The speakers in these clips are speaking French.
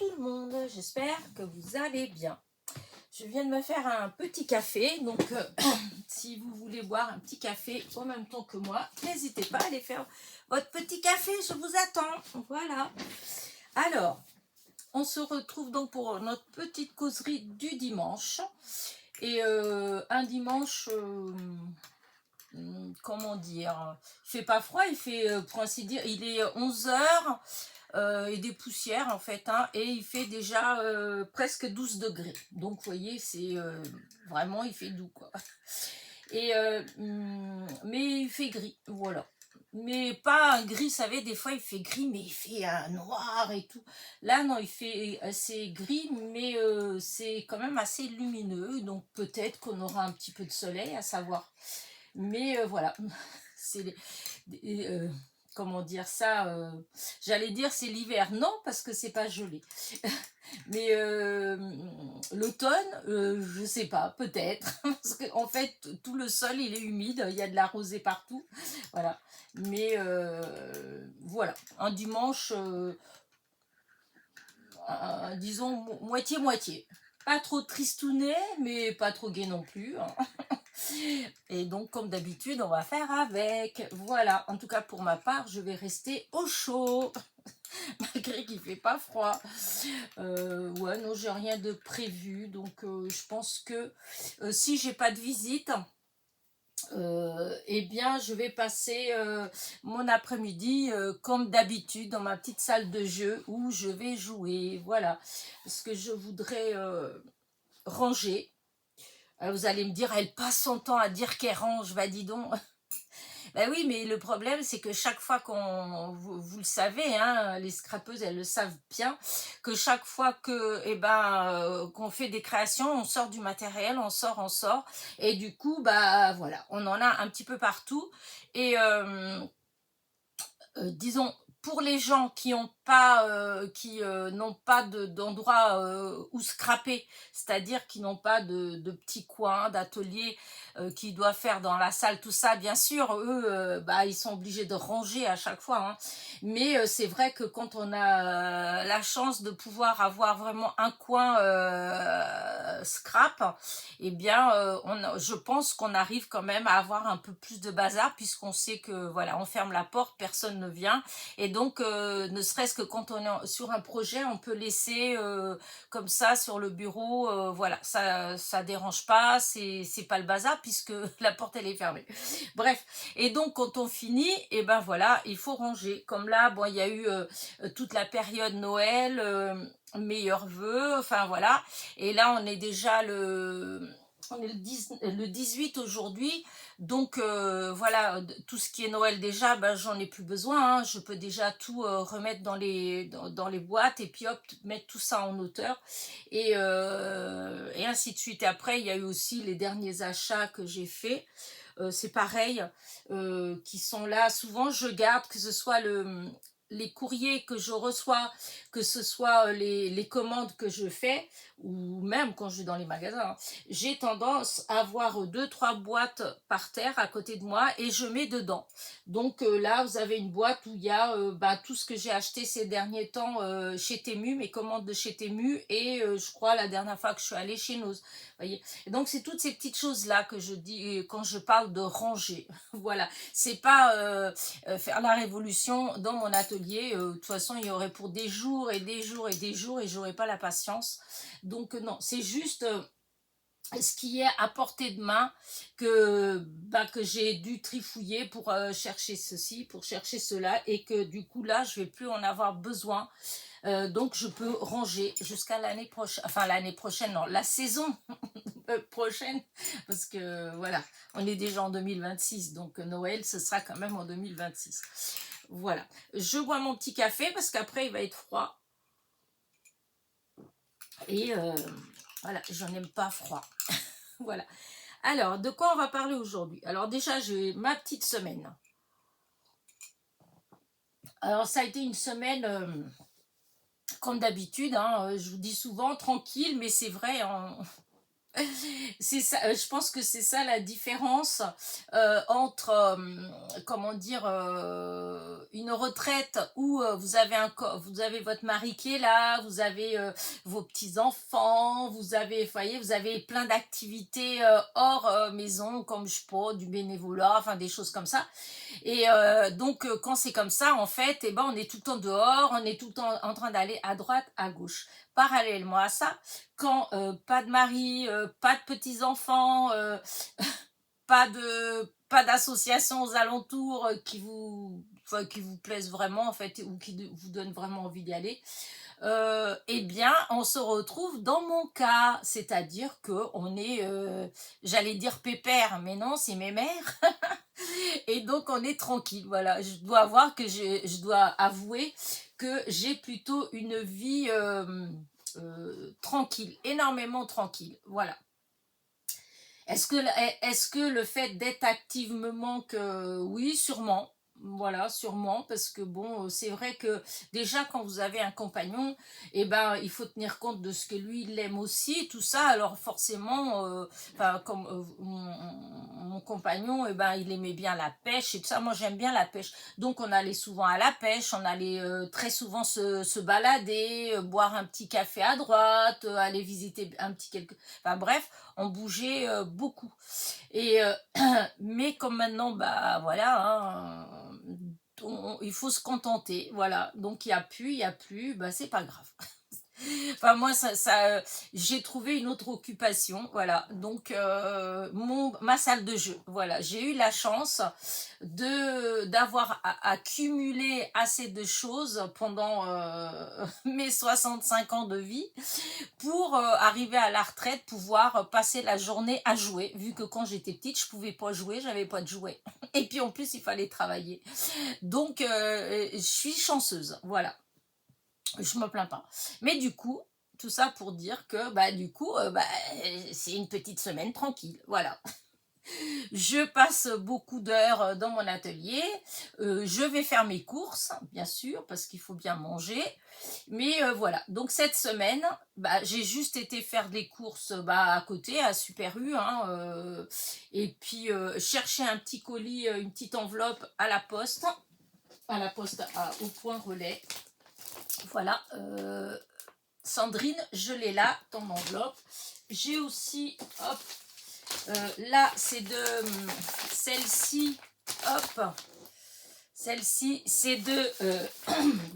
tout le monde, j'espère que vous allez bien. Je viens de me faire un petit café, donc si vous voulez boire un petit café en même temps que moi, n'hésitez pas à aller faire votre petit café, je vous attends. Voilà. Alors, on se retrouve donc pour notre petite causerie du dimanche. Et un dimanche, comment dire, il fait pas froid, il fait, pour ainsi dire, il est 11 heures. Et des poussières en fait, hein, et il fait déjà presque 12 degrés. Donc vous voyez, c'est vraiment, il fait doux quoi. Et, mais il fait gris, voilà. Mais pas un gris, vous savez, des fois il fait gris, mais il fait un noir et tout. Là, non, il fait assez gris, mais c'est quand même assez lumineux. Donc peut-être qu'on aura un petit peu de soleil, à savoir. Mais voilà, c'est comment dire ça, j'allais dire c'est l'hiver, non parce que c'est pas gelé. Mais l'automne, je sais pas, peut-être, parce qu'en fait tout le sol il est humide, il y a de la rosée partout, voilà. Mais voilà, un dimanche, disons moitié-moitié. Pas trop tristounet, mais pas trop gai non plus, hein. Et donc, comme d'habitude, on va faire avec. Voilà, en tout cas pour ma part, je vais rester au chaud, malgré qu'il ne fait pas froid. Ouais, non, j'ai rien de prévu, donc je pense que si j'ai pas de visite, eh bien, je vais passer mon après-midi comme d'habitude dans ma petite salle de jeu où je vais jouer. Voilà, parce que je voudrais ranger. Vous allez me dire, elle passe son temps à dire qu'elle range, bah dis donc. Ben oui, mais le problème, c'est que chaque fois vous le savez, hein, les scrapeuses, elles le savent bien, que chaque fois que, qu'on fait des créations, on sort du matériel, on sort, et du coup, bah voilà, on en a un petit peu partout. Et disons, pour les gens qui n'ont pas, n'ont pas d'endroit où scraper, c'est-à-dire qui n'ont pas de petits coins, d'ateliers qu'ils doivent faire dans la salle, tout ça, bien sûr, eux, ils sont obligés de ranger à chaque fois, hein. Mais c'est vrai que quand on a la chance de pouvoir avoir vraiment un coin scrap, eh bien, je pense qu'on arrive quand même à avoir un peu plus de bazar, puisqu'on sait que, voilà, on ferme la porte, personne ne vient. Et donc, ne serait-ce que quand on est sur un projet, on peut laisser comme ça sur le bureau, voilà, ça dérange pas, c'est pas le bazar, puisque la porte, elle est fermée. Bref, et donc, quand on finit, et ben voilà, il faut ranger. Comme là, bon, il y a eu toute la période Noël, meilleurs vœux, enfin voilà. Et là, on est déjà on est le 18 aujourd'hui, donc voilà, tout ce qui est Noël déjà, ben, j'en ai plus besoin, hein. Je peux déjà tout remettre dans les boîtes et puis hop, mettre tout ça en hauteur et ainsi de suite. Et après, il y a eu aussi les derniers achats que j'ai faits. C'est pareil, qui sont là. Souvent, je garde que ce soit les courriers que je reçois, que ce soit les commandes que je fais, ou même quand je vais dans les magasins, hein. J'ai tendance à avoir 2-3 boîtes par terre à côté de moi et je mets dedans. Donc là, vous avez une boîte où il y a tout ce que j'ai acheté ces derniers temps chez Temu, mes commandes de chez Temu et je crois la dernière fois que je suis allée chez Noz. Voyez. Et donc c'est toutes ces petites choses là que je dis quand je parle de ranger. Voilà, c'est pas faire la révolution dans mon atelier. De toute façon, il y aurait pour des jours et des jours et des jours et j'aurais pas la patience. Donc non, c'est juste ce qui est à portée de main que j'ai dû trifouiller pour chercher ceci, pour chercher cela et que du coup là, je vais plus en avoir besoin. Donc je peux ranger jusqu'à l'année prochaine, enfin l'année prochaine, non, la saison prochaine, parce que voilà, on est déjà en 2026, donc Noël, ce sera quand même en 2026. Voilà, je bois mon petit café parce qu'après il va être froid. Et voilà, j'en aime pas froid. Voilà. Alors, de quoi on va parler aujourd'hui? Alors déjà, j'ai ma petite semaine. Alors, ça a été une semaine, comme d'habitude, hein, je vous dis souvent, tranquille, mais c'est vrai, C'est ça, je pense que c'est ça la différence entre, comment dire, une retraite où vous avez votre mari qui est là, vous avez vos petits-enfants, vous avez plein d'activités hors maison, comme je sais pas, du bénévolat, enfin des choses comme ça. Et donc, quand c'est comme ça, en fait, eh ben, on est tout le temps dehors, on est tout le temps en train d'aller à droite, à gauche. Parallèlement à ça, quand pas de mari, pas de petits-enfants, pas d'association aux alentours enfin, qui vous plaisent vraiment, en fait, ou qui vous donnent vraiment envie d'y aller, eh bien, on se retrouve dans mon cas, c'est-à-dire que on est, j'allais dire pépère, mais non, c'est mes mères. Et donc on est tranquille, voilà. Je dois avouer que j'ai plutôt une vie tranquille, énormément tranquille, voilà. Est-ce que le fait d'être active me manque? Oui, sûrement. Voilà, sûrement, parce que bon, c'est vrai que déjà quand vous avez un compagnon, eh ben, il faut tenir compte de ce que lui il aime aussi, tout ça. Alors forcément, enfin, comme mon compagnon, eh ben, il aimait bien la pêche et tout ça. Moi, j'aime bien la pêche, donc on allait souvent à la pêche, on allait très souvent se balader, boire un petit café à droite, aller visiter un petit quelque. Enfin bref, on bougeait beaucoup. Et mais comme maintenant, bah voilà, hein, il faut se contenter, voilà. Donc il y a plus, bah c'est pas grave. Enfin, moi, j'ai trouvé une autre occupation, voilà. Donc, ma salle de jeu, voilà. J'ai eu la chance d'avoir accumulé assez de choses pendant mes 65 ans de vie pour arriver à la retraite, pouvoir passer la journée à jouer, vu que quand j'étais petite, je pouvais pas jouer, j'avais pas de jouets. Et puis en plus, il fallait travailler. Donc, je suis chanceuse, voilà. Je me plains pas. Mais du coup, tout ça pour dire que, bah, du coup, bah, c'est une petite semaine tranquille, voilà. Je passe beaucoup d'heures dans mon atelier. Je vais faire mes courses, bien sûr, parce qu'il faut bien manger. Mais voilà, donc cette semaine, bah, j'ai juste été faire des courses bah, à côté, à Super U, hein, et puis chercher un petit colis, une petite enveloppe à la poste au point relais. Voilà, Sandrine, je l'ai là, ton enveloppe. J'ai aussi, hop, là, c'est de celle-ci, hop, celle-ci, c'est de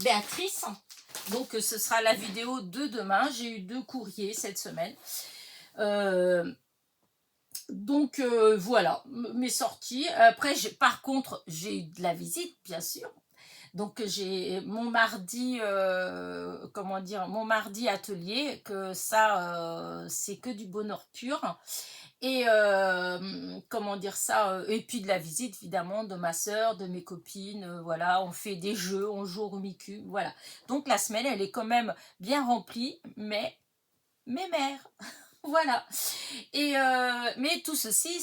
Béatrice. Donc, ce sera la vidéo de demain. J'ai eu 2 courriers cette semaine. Donc, voilà, mes sorties. Après, par contre, j'ai eu de la visite, bien sûr. Donc j'ai mon mardi, comment dire, mon mardi atelier, que ça, c'est que du bonheur pur. Et comment dire ça, et puis de la visite évidemment de ma soeur, de mes copines, voilà, on fait des jeux, on joue au Rumicu, voilà. Donc la semaine, elle est quand même bien remplie, mais mes mères. Voilà. Et mais tout ceci,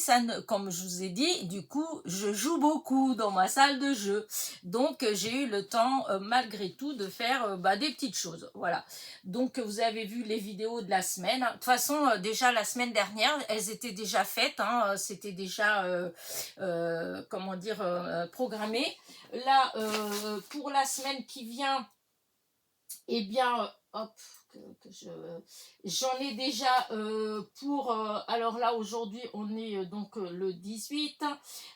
comme je vous ai dit, du coup, je joue beaucoup dans ma salle de jeu. Donc, j'ai eu le temps, malgré tout, de faire bah, des petites choses. Voilà. Donc, vous avez vu les vidéos de la semaine. De toute façon, déjà, la semaine dernière, elles étaient déjà faites. Hein, c'était déjà, comment dire, programmé. Là, pour la semaine qui vient, eh bien, hop, j'en ai déjà pour, alors là aujourd'hui on est donc le 18,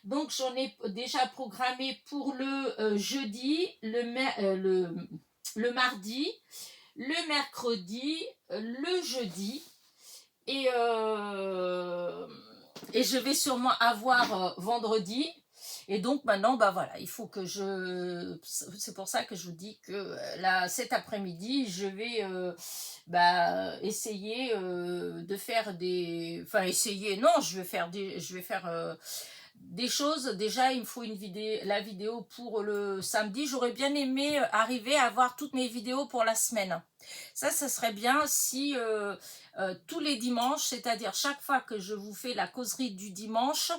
donc j'en ai déjà programmé pour le jeudi, le mardi, le mercredi, le jeudi, et, euh, et je vais sûrement avoir vendredi. Et donc maintenant, bah voilà, il faut que c'est pour ça que je vous dis que là, cet après-midi, je vais bah, essayer de faire enfin essayer, non, je vais faire des choses. Déjà, il me faut la vidéo pour le samedi. J'aurais bien aimé arriver à avoir toutes mes vidéos pour la semaine. Ça serait bien si tous les dimanches, c'est-à-dire chaque fois que je vous fais la causerie du dimanche,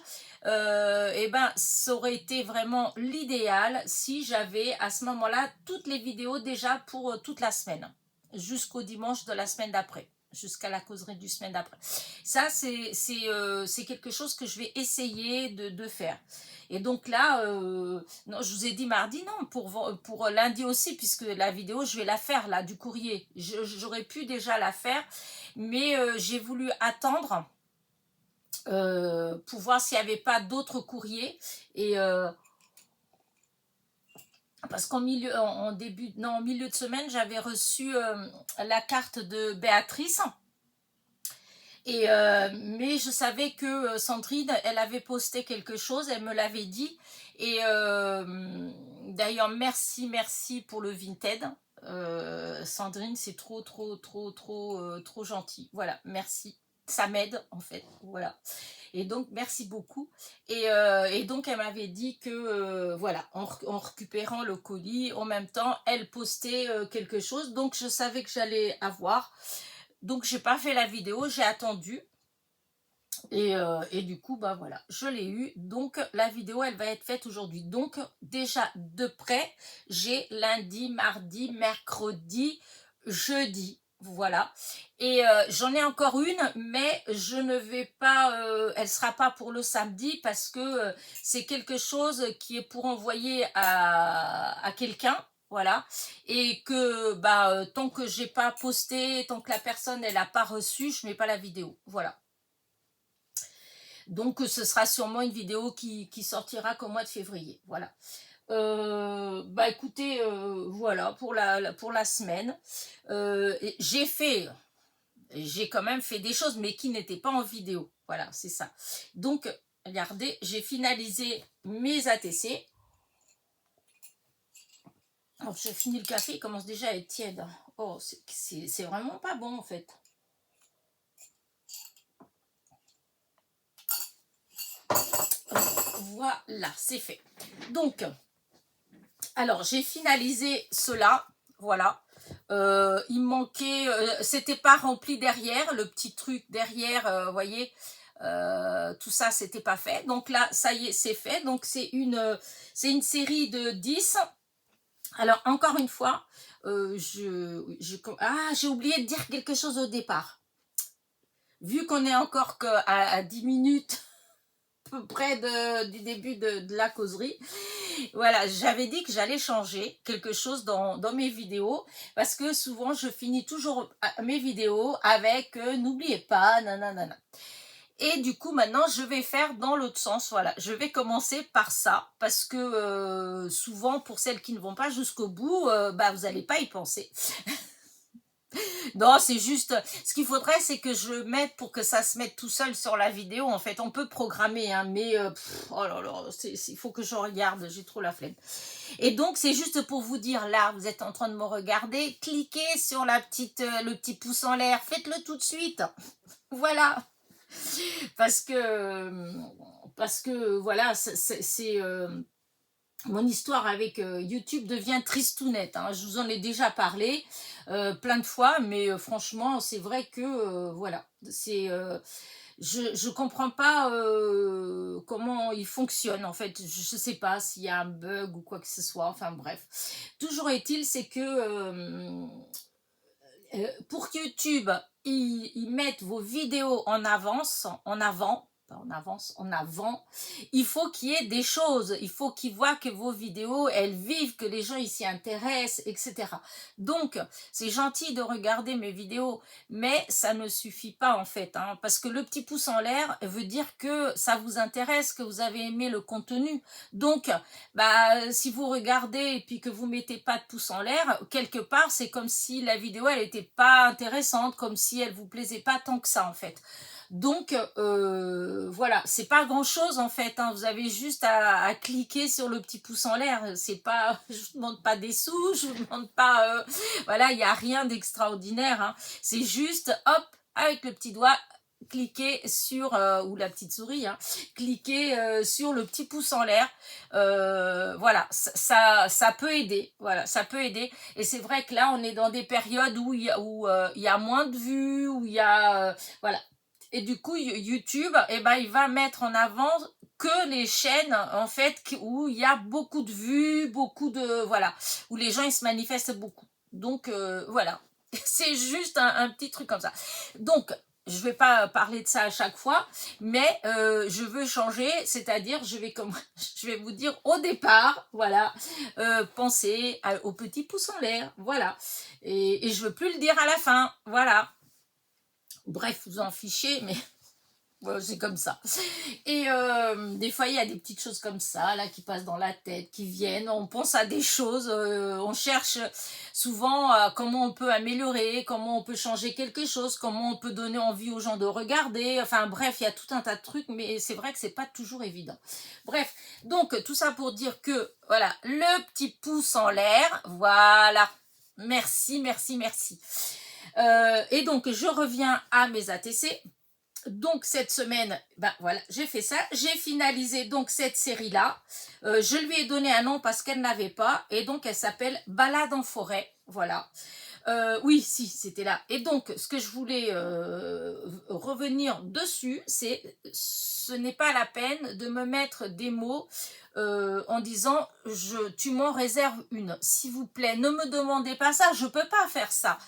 et ben, ça aurait été vraiment l'idéal si j'avais à ce moment-là toutes les vidéos déjà pour toute la semaine, jusqu'au dimanche de la semaine d'après. jusqu'à la causerie du semaine d'après. Ça, c'est quelque chose que je vais essayer de faire. Et donc là, non, je vous ai dit mardi, non, pour lundi aussi, puisque la vidéo, je vais la faire, là, du courrier. J'aurais pu déjà la faire, mais j'ai voulu attendre pour voir s'il n'y avait pas d'autres courriers. Et parce qu'en milieu, en milieu de semaine, j'avais reçu la carte de Béatrice. Et, mais je savais que Sandrine, elle avait posté quelque chose, elle me l'avait dit. Et d'ailleurs, merci pour le Vinted. Sandrine, c'est trop gentil. Voilà, merci. Ça m'aide en fait, voilà. Et donc, merci beaucoup. Et donc, elle m'avait dit que, voilà, en récupérant le colis, en même temps, elle postait quelque chose. Donc, je savais que j'allais avoir. Donc, j'ai pas fait la vidéo, j'ai attendu. Et du coup, bah voilà, je l'ai eu. Donc, la vidéo, elle va être faite aujourd'hui. Donc, déjà, de près, j'ai lundi, mardi, mercredi, jeudi. Voilà. Et j'en ai encore une, mais je ne vais pas, elle sera pas pour le samedi parce que c'est quelque chose qui est pour envoyer à quelqu'un. Voilà, et que bah tant que j'ai pas posté, tant que la personne elle a pas reçu, je mets pas la vidéo. Voilà. Donc ce sera sûrement une vidéo qui sortira qu'au mois de février. Voilà. Bah écoutez, voilà pour la semaine. J'ai quand même fait des choses, mais qui n'étaient pas en vidéo. Voilà, c'est ça. Donc, regardez, j'ai finalisé mes ATC. Alors, j'ai fini le café, il commence déjà à être tiède. Oh, c'est vraiment pas bon en fait. Voilà, c'est fait. Donc, alors j'ai finalisé cela. Voilà. Il manquait, c'était pas rempli derrière, le petit truc derrière, vous voyez, tout ça c'était pas fait. Donc là, ça y est, c'est fait. Donc c'est une série de 10. Alors encore une fois, j'ai oublié de dire quelque chose au départ. Vu qu'on est encore à 10 minutes peu près du début de la causerie. Voilà, j'avais dit que j'allais changer quelque chose dans mes vidéos parce que souvent je finis toujours mes vidéos avec n'oubliez pas, nanana. Et du coup maintenant je vais faire dans l'autre sens, voilà, je vais commencer par ça parce que souvent pour celles qui ne vont pas jusqu'au bout, bah vous n'allez pas y penser. Non, c'est juste, ce qu'il faudrait, c'est que je mette pour que ça se mette tout seul sur la vidéo. En fait, on peut programmer, hein, mais oh là là, il faut que je regarde, j'ai trop la flemme. Et donc, c'est juste pour vous dire, là, vous êtes en train de me regarder, cliquez sur le petit pouce en l'air, faites-le tout de suite. Voilà. Parce que voilà, c'est mon histoire avec YouTube devient tristounette, hein. Je vous en ai déjà parlé plein de fois, mais franchement, c'est vrai que voilà, je comprends pas comment il fonctionne en fait. Je sais pas s'il y a un bug ou quoi que ce soit. Enfin bref, toujours est-il, c'est que pour YouTube, ils mettent vos vidéos en avance, en avant. Pas en avance, en avant, il faut qu'il y ait des choses, il faut qu'ils voient que vos vidéos, elles vivent, que les gens ils s'y intéressent, etc. Donc, c'est gentil de regarder mes vidéos, mais ça ne suffit pas en fait, hein, parce que le petit pouce en l'air veut dire que ça vous intéresse, que vous avez aimé le contenu. Donc, bah, si vous regardez et puis que vous mettez pas de pouce en l'air, quelque part, c'est comme si la vidéo, elle était pas intéressante, comme si elle vous plaisait pas tant que ça en fait. Donc voilà, c'est pas grand chose en fait, hein. Vous avez juste à cliquer sur le petit pouce en l'air. C'est pas, je vous demande pas des sous, je vous demande pas, voilà, il y a rien d'extraordinaire, hein. C'est juste, hop, avec le petit doigt, cliquer sur, ou la petite souris, hein, cliquer sur le petit pouce en l'air. Voilà, ça peut aider. Voilà, ça peut aider. Et c'est vrai que là, on est dans des périodes où il y a moins de vues, où il y a, voilà. Et du coup, YouTube, eh ben, il va mettre en avant que les chaînes, en fait, où il y a beaucoup de vues, beaucoup de, voilà, où les gens, ils se manifestent beaucoup. Donc, voilà. C'est juste un petit truc comme ça. Donc, je vais pas parler de ça à chaque fois, mais je veux changer, c'est-à-dire je vais vous dire au départ, voilà, pensez au petit pouce en l'air, voilà, et je veux plus le dire à la fin, voilà. Bref, vous en fichez, mais ouais, c'est comme ça. Et des fois, il y a des petites choses comme ça, là, qui passent dans la tête, qui viennent. On pense à des choses, on cherche souvent comment on peut améliorer, comment on peut changer quelque chose, comment on peut donner envie aux gens de regarder. Enfin bref, il y a tout un tas de trucs, mais c'est vrai que c'est pas toujours évident. Bref, donc tout ça pour dire que, voilà, le petit pouce en l'air, voilà. Merci, merci, merci. Et donc, je reviens à mes ATC. Donc cette semaine, ben voilà, j'ai fait ça, j'ai finalisé donc cette série-là. Je lui ai donné un nom parce qu'elle n'avait pas, et donc elle s'appelle Balade en forêt, voilà. Oui, si, c'était là. Et donc, ce que je voulais revenir dessus, c'est ce n'est pas la peine de me mettre des mots en disant tu m'en réserves une. S'il vous plaît, ne me demandez pas ça, je ne peux pas faire ça.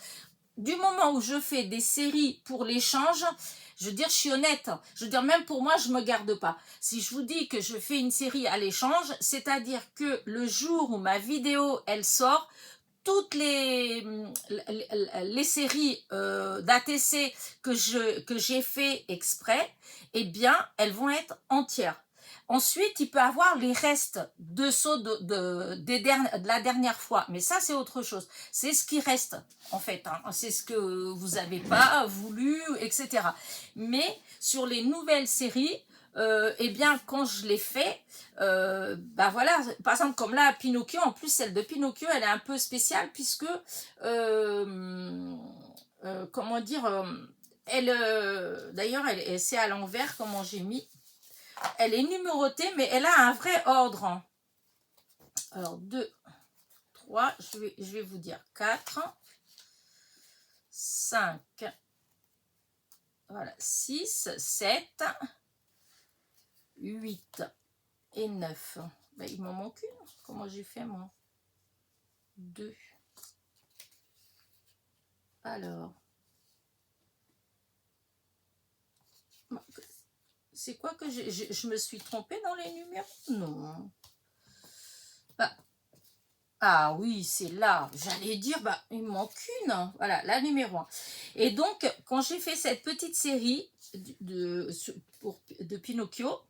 Du moment où je fais des séries pour l'échange, je veux dire, je suis honnête. Je veux dire, même pour moi, je ne me garde pas. Si je vous dis que je fais une série à l'échange, c'est-à-dire que le jour où ma vidéo, elle sort, toutes les séries d'ATC que j'ai fait exprès, eh bien, elles vont être entières. Ensuite, il peut avoir les restes de sauts de la dernière fois. Mais ça, c'est autre chose. C'est ce qui reste, en fait. Hein. C'est ce que vous n'avez pas voulu, etc. Mais sur les nouvelles séries, eh bien, quand je l'ai fait, bah voilà, par exemple, comme là, Pinocchio, en plus, celle de Pinocchio, elle est un peu spéciale puisque, comment dire, d'ailleurs, c'est à l'envers, comment j'ai mis. Elle est numérotée, mais elle a un vrai ordre. Alors, 2, 3, je vais vous dire 4, 5, voilà, 6, 7, 8 et 9. Ben, il m'en manque une. Comment j'ai fait, moi? 2. Alors. C'est quoi que je me suis trompée dans les numéros? Non. Bah, ah oui, c'est là. J'allais dire, bah, il me manque une. Voilà, la numéro 1. Et donc, quand j'ai fait cette petite série de Pinocchio,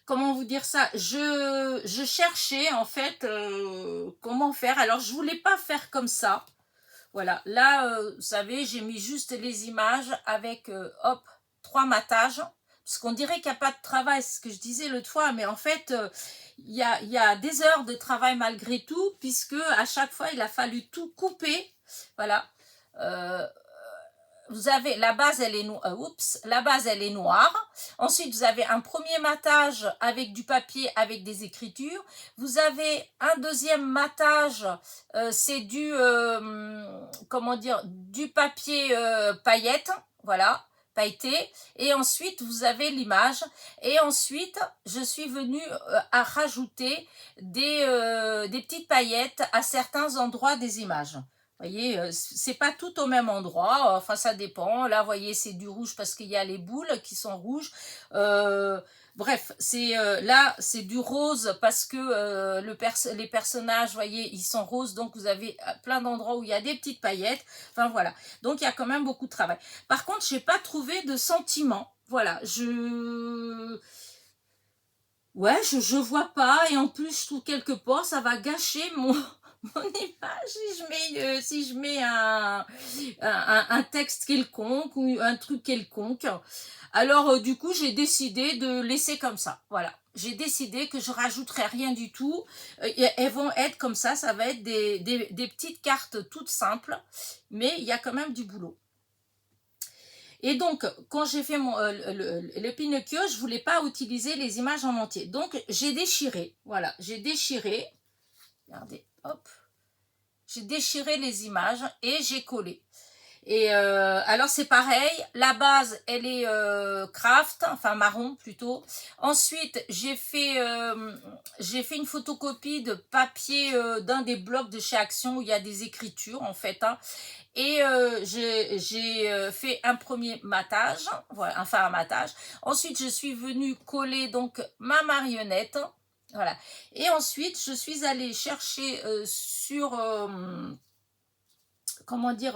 comment vous dire ça, je cherchais en fait comment faire. Alors, je voulais pas faire comme ça. Voilà, là, vous savez, j'ai mis juste les images avec, hop, 3 matages. Parce qu'on dirait qu'il n'y a pas de travail, c'est ce que je disais l'autre fois, mais en fait, il y a des heures de travail malgré tout, puisque à chaque fois, il a fallu tout couper. Voilà. Vous avez la base, elle est la base, elle est noire. Ensuite, vous avez un premier matage avec du papier, avec des écritures. Vous avez un deuxième matage, c'est du, comment dire, du papier paillette, voilà, pailleté. Et ensuite, vous avez l'image. Et ensuite, je suis venue à rajouter des petites paillettes à certains endroits des images. Vous voyez, c'est pas tout au même endroit, enfin ça dépend. Là, vous voyez, c'est du rouge parce qu'il y a les boules qui sont rouges. Bref, là, c'est du rose parce que les personnages, vous voyez, ils sont roses, donc vous avez plein d'endroits où il y a des petites paillettes. Enfin voilà, donc il y a quand même beaucoup de travail. Par contre, je n'ai pas trouvé de sentiment. Voilà, ouais, je vois pas, et en plus, je trouve quelque part, ça va gâcher mon image si je mets un texte quelconque ou un truc quelconque. Alors, du coup, j'ai décidé de laisser comme ça. Voilà. J'ai décidé que je rajouterai rien du tout. Elles vont être comme ça. Ça va être des petites cartes toutes simples. Mais il y a quand même du boulot. Et donc, quand j'ai fait le Pinocchio, je ne voulais pas utiliser les images en entier. Donc, j'ai déchiré. Voilà, j'ai déchiré. Regardez, hop. J'ai déchiré les images et j'ai collé. Et alors c'est pareil, la base elle est craft, enfin marron plutôt. Ensuite j'ai fait une photocopie de papier d'un des blocs de chez Action où il y a des écritures en fait. Hein. Et j'ai fait un premier matage, voilà, enfin un matage. Ensuite je suis venue coller donc ma marionnette. Voilà. Et ensuite je suis allée chercher sur comment dire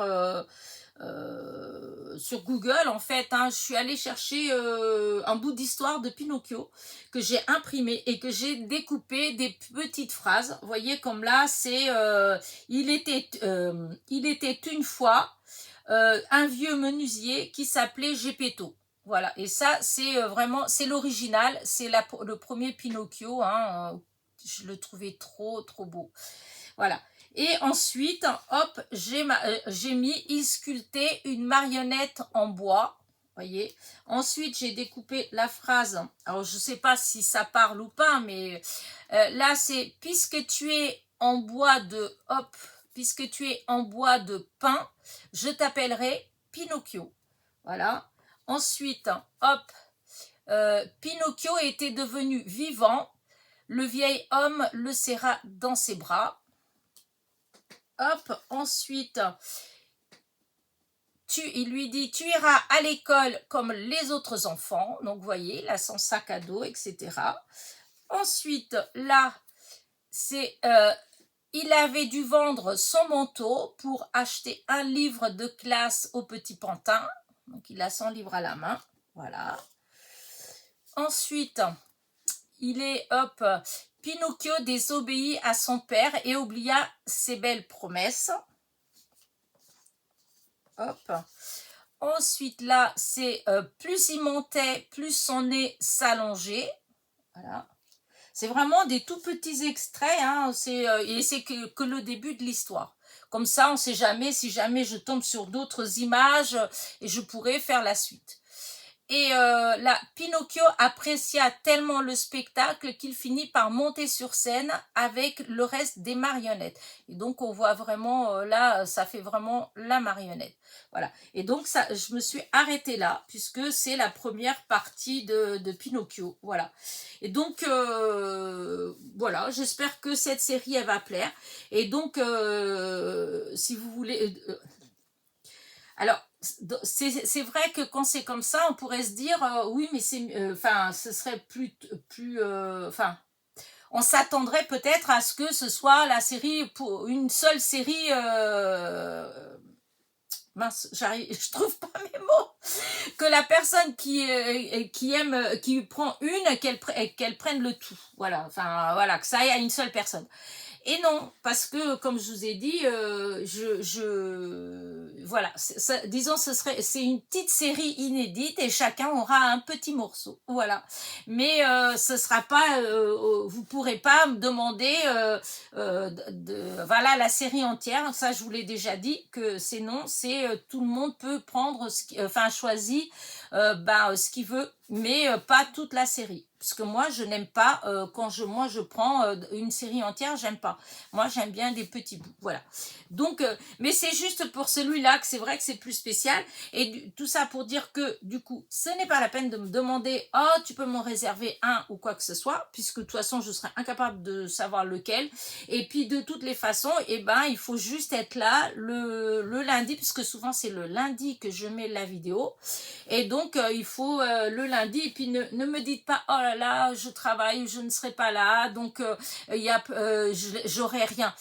sur Google en fait, hein, je suis allée chercher un bout d'histoire de Pinocchio que j'ai imprimé et que j'ai découpé des petites phrases. Vous voyez comme là c'est il était une fois un vieux menuisier qui s'appelait Geppetto. Voilà, et ça c'est vraiment, c'est l'original, c'est le premier Pinocchio, hein, je le trouvais trop trop beau. Voilà. Et ensuite, hop, j'ai mis, il sculptait une marionnette en bois. Voyez. Ensuite, j'ai découpé la phrase. Alors, je ne sais pas si ça parle ou pas, mais là, c'est puisque tu es en bois de hop, puisque tu es en bois de pin, je t'appellerai Pinocchio. Voilà. Ensuite, hop, Pinocchio était devenu vivant. Le vieil homme le serra dans ses bras. Hop, ensuite, il lui dit, tu iras à l'école comme les autres enfants. Donc, vous voyez, là, son sac à dos, etc. Ensuite, là, c'est, il avait dû vendre son manteau pour acheter un livre de classe au petit Pantin. Donc, il a son livre à la main. Voilà. Ensuite, il est, hop, Pinocchio désobéit à son père et oublia ses belles promesses. Hop. Ensuite, là, c'est plus il montait, plus son nez s'allongeait. Voilà. C'est vraiment des tout petits extraits, hein, et c'est que le début de l'histoire. Comme ça, on ne sait jamais si jamais je tombe sur d'autres images et je pourrais faire la suite. Et là, Pinocchio apprécia tellement le spectacle qu'il finit par monter sur scène avec le reste des marionnettes. Et donc, on voit vraiment, là, ça fait vraiment la marionnette. Voilà. Et donc, ça, je me suis arrêtée là, puisque c'est la première partie de Pinocchio. Voilà. Et donc, voilà, j'espère que cette série, elle va plaire. Et donc, si vous voulez... alors, c'est vrai que quand c'est comme ça, on pourrait se dire, oui, mais c'est, enfin, ce serait enfin, on s'attendrait peut-être à ce que ce soit la série, pour une seule série, mince, je trouve pas mes mots, que la personne qui aime, qui prend une, qu'elle prenne le tout, voilà, enfin, voilà, que ça aille à une seule personne. Et non, parce que comme je vous ai dit, voilà, disons c'est une petite série inédite et chacun aura un petit morceau, voilà. Mais ce sera pas, vous pourrez pas me demander, voilà, la série entière. Ça, je vous l'ai déjà dit que c'est non, c'est tout le monde peut prendre, enfin choisir, ce qu'il veut, mais pas toute la série. Parce que moi, je n'aime pas, quand moi je prends une série entière, j'aime pas. Moi, j'aime bien des petits bouts, voilà. Donc, mais c'est juste pour celui-là que c'est vrai que c'est plus spécial. Et tout ça pour dire que, du coup, ce n'est pas la peine de me demander, oh, tu peux m'en réserver un ou quoi que ce soit, puisque de toute façon, je serais incapable de savoir lequel. Et puis, de toutes les façons, eh ben, il faut juste être là le lundi, puisque souvent, c'est le lundi que je mets la vidéo. Et donc, il faut le lundi, et puis ne me dites pas, oh là là, je travaille, je ne serai pas là, donc j'aurai rien.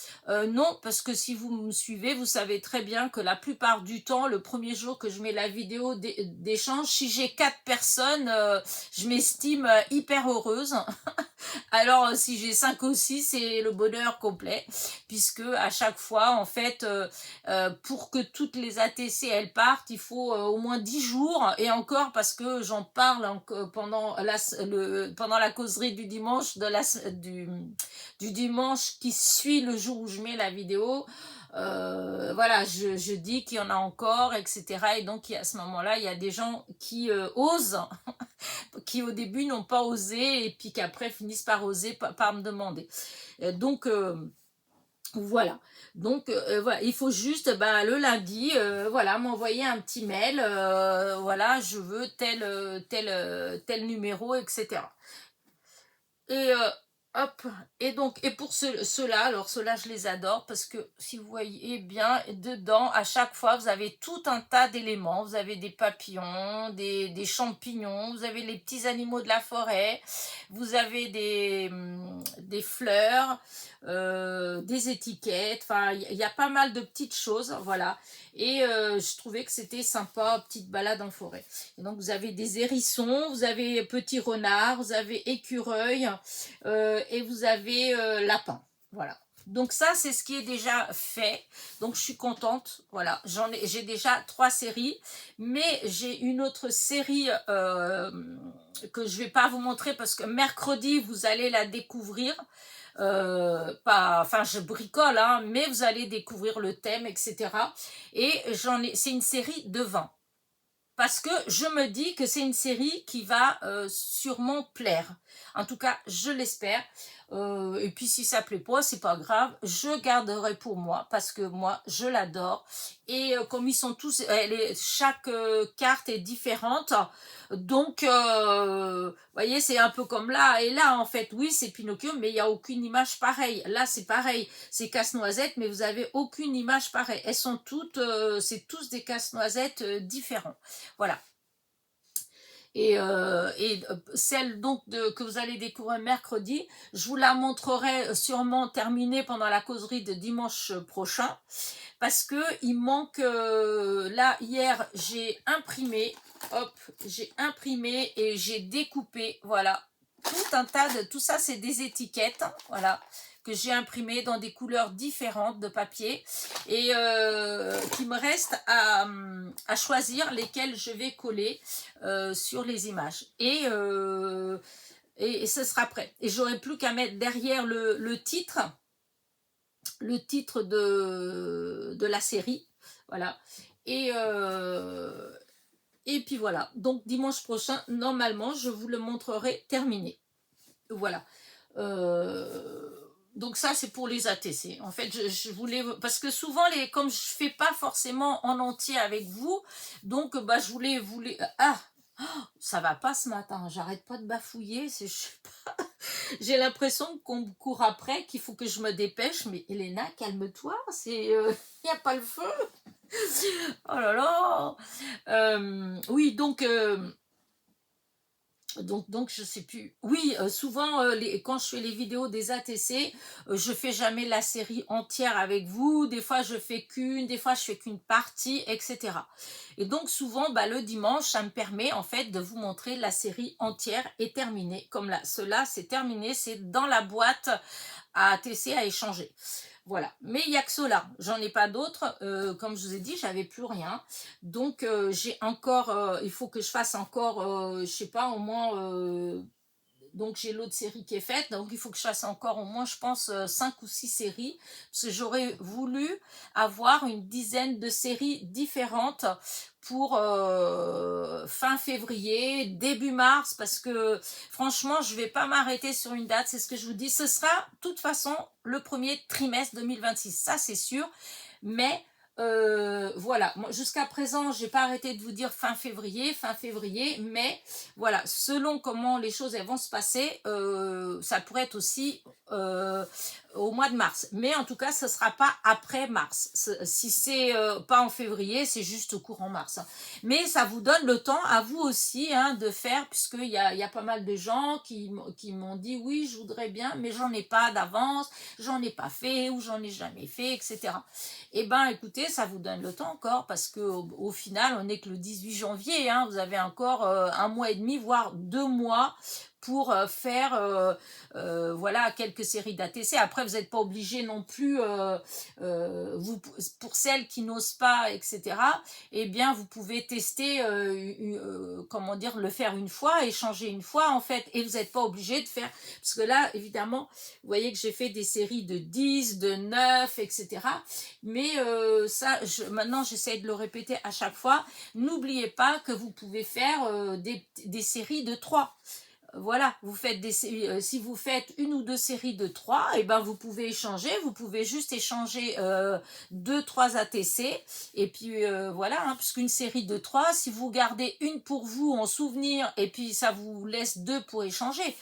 Non, parce que si vous me suivez, vous savez très bien que la plupart du temps, le premier jour que je mets la vidéo d'échange, si j'ai 4 personnes, je m'estime hyper heureuse. Alors, si j'ai 5 ou 6, c'est le bonheur complet, puisque à chaque fois, en fait, pour que toutes les ATC, elles partent, il faut au moins 10 jours, et encore parce que j'en parle pendant la causerie du dimanche, du dimanche qui suit le jour où je mets la vidéo. Voilà, je dis qu'il y en a encore, etc. Et donc, à ce moment-là, il y a des gens qui osent, qui au début n'ont pas osé, et puis qu'après finissent par oser, par me demander. Donc, Voilà, donc voilà, il faut juste le lundi, voilà, m'envoyer un petit mail, voilà, je veux tel numéro, etc. Et hop, et donc, et pour ceux-là, alors ceux-là, je les adore parce que si vous voyez bien, dedans, à chaque fois, vous avez tout un tas d'éléments. Vous avez des papillons, des champignons, vous avez les petits animaux de la forêt, vous avez des fleurs, des étiquettes, enfin, il y a pas mal de petites choses, voilà. Et je trouvais que c'était sympa, petite balade en forêt. Et donc, vous avez des hérissons, vous avez petits renards, vous avez écureuils, et vous avez lapin. Voilà. Donc ça, c'est ce qui est déjà fait. Donc je suis contente. Voilà, j'ai déjà 3 séries, mais j'ai une autre série que je vais pas vous montrer parce que mercredi vous allez la découvrir. Pas, enfin je bricole, hein, mais vous allez découvrir le thème, etc. Et c'est une série de 20 parce que je me dis que c'est une série qui va sûrement plaire. En tout cas, je l'espère. Et puis si ça plaît pas, c'est pas grave. Je garderai pour moi parce que moi, je l'adore. Et comme ils sont tous, chaque carte est différente. Donc, vous voyez, c'est un peu comme là et là en fait. Oui, c'est Pinocchio, mais il n'y a aucune image pareille. Là, c'est pareil. C'est Casse-Noisette, mais vous avez aucune image pareille. Elles sont toutes, c'est tous des Casse-Noisettes différents. Voilà. Et celle donc que vous allez découvrir mercredi, je vous la montrerai sûrement terminée pendant la causerie de dimanche prochain, parce que il manque, là hier j'ai imprimé, hop, j'ai imprimé et j'ai découpé, voilà, tout un tas de, tout ça c'est des étiquettes, voilà, que j'ai imprimées dans des couleurs différentes de papier et qu'il me reste à choisir lesquelles je vais coller sur les images. Et ce sera prêt. Et j'aurai plus qu'à mettre derrière le titre de la série. Voilà. Et, euh, et puis voilà. Donc dimanche prochain, normalement, je vous le montrerai terminé. Voilà. Euh, donc ça c'est pour les ATC. En fait, je voulais parce que souvent comme je fais pas forcément en entier avec vous, donc je voulais ah, ça va pas ce matin. J'arrête pas de bafouiller. Je sais pas. J'ai l'impression qu'on me court après, qu'il faut que je me dépêche. Mais Elena, calme-toi. C'est y a pas le feu. Oh là là. Oui, donc je sais plus. Oui, souvent quand je fais les vidéos des ATC, je fais jamais la série entière avec vous. Des fois je fais qu'une, des fois je fais qu'une partie, etc. Et donc souvent le dimanche, ça me permet en fait de vous montrer la série entière et terminée. Comme là, cela c'est terminé, c'est dans la boîte à ATC à échanger. Voilà, mais il n'y a que cela, j'en ai pas d'autres, comme je vous ai dit, j'avais plus rien, donc j'ai encore, il faut que je fasse encore, je sais pas, au moins, donc j'ai l'autre série qui est faite, donc il faut que je fasse encore au moins, je pense, 5 ou 6 séries, parce que j'aurais voulu avoir une dizaine de séries différentes pour fin février, début mars, parce que franchement, je vais pas m'arrêter sur une date, c'est ce que je vous dis. Ce sera, de toute façon, le premier trimestre 2026, ça c'est sûr, mais voilà, jusqu'à présent, j'ai pas arrêté de vous dire fin février, mais voilà, selon comment les choses elles vont se passer, ça pourrait être aussi au mois de mars. Mais en tout cas, ce ne sera pas après mars. Si c'est pas en février, c'est juste au courant mars. Mais ça vous donne le temps à vous aussi de faire, puisqu'il y a pas mal de gens qui m'ont dit oui, je voudrais bien, mais j'en ai pas d'avance, j'en ai pas fait ou j'en ai jamais fait, etc. Eh ben écoutez, ça vous donne le temps encore, parce que au final, on n'est que le 18 janvier, vous avez encore un mois et demi, voire 2 mois pour faire voilà quelques séries d'ATC. Après, vous n'êtes pas obligé non plus, vous, pour celles qui n'osent pas, etc., eh bien, vous pouvez tester, comment dire, le faire une fois, échanger une fois, en fait, et vous n'êtes pas obligé de faire, parce que là, évidemment, vous voyez que j'ai fait des séries de 10, de 9, etc., mais ça, maintenant, j'essaie de le répéter à chaque fois. N'oubliez pas que vous pouvez faire des séries de 3. voilà, vous faites si vous faites une ou deux séries de 3, et ben vous pouvez échanger, vous pouvez juste échanger 2, 3 ATC, et puis voilà, hein, puisqu'une série de 3, si vous gardez une pour vous en souvenir, et puis ça vous laisse 2 pour échanger,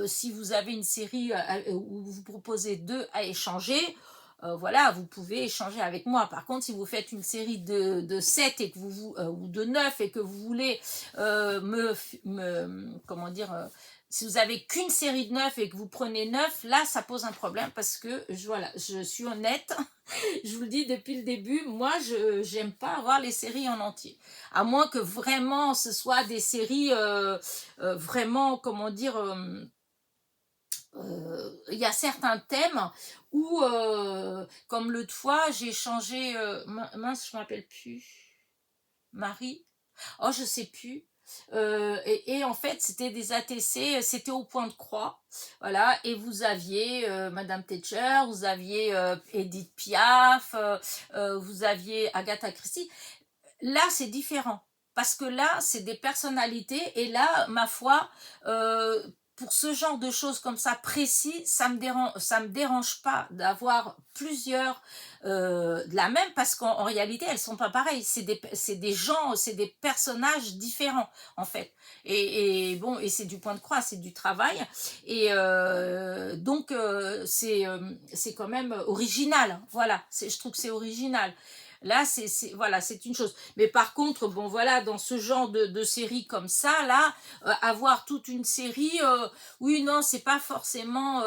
si vous avez une série où vous proposez 2 à échanger, voilà, vous pouvez échanger avec moi. Par contre, si vous faites une série de 7 et que ou de 9 et que vous voulez comment dire, si vous avez qu'une série de 9 et que vous prenez 9, là, ça pose un problème parce que, voilà, je suis honnête, je vous le dis depuis le début, moi, je j'aime pas avoir les séries en entier. À moins que vraiment ce soit des séries vraiment, comment dire... il y a certains thèmes où, comme l'autre fois, j'ai changé, mince, je ne me rappelle plus, Marie, oh, je sais plus. Et en fait, c'était des ATC, c'était au point de croix, voilà. Et vous aviez Madame Thatcher, vous aviez Edith Piaf, vous aviez Agatha Christie. Là, c'est différent. Parce que là, c'est des personnalités. Et là, ma foi, pour ce genre de choses comme ça précis, ça me dérange pas d'avoir plusieurs de la même, parce qu'en réalité, elles sont pas pareilles. C'est des gens, c'est des personnages différents, en fait. Et bon, et c'est du point de croix, c'est du travail. Et donc, c'est quand même original. Voilà, je trouve que c'est original. Là, voilà, c'est une chose. Mais par contre, bon, voilà, dans ce genre de série comme ça, là, avoir toute une série, oui, non, c'est pas forcément,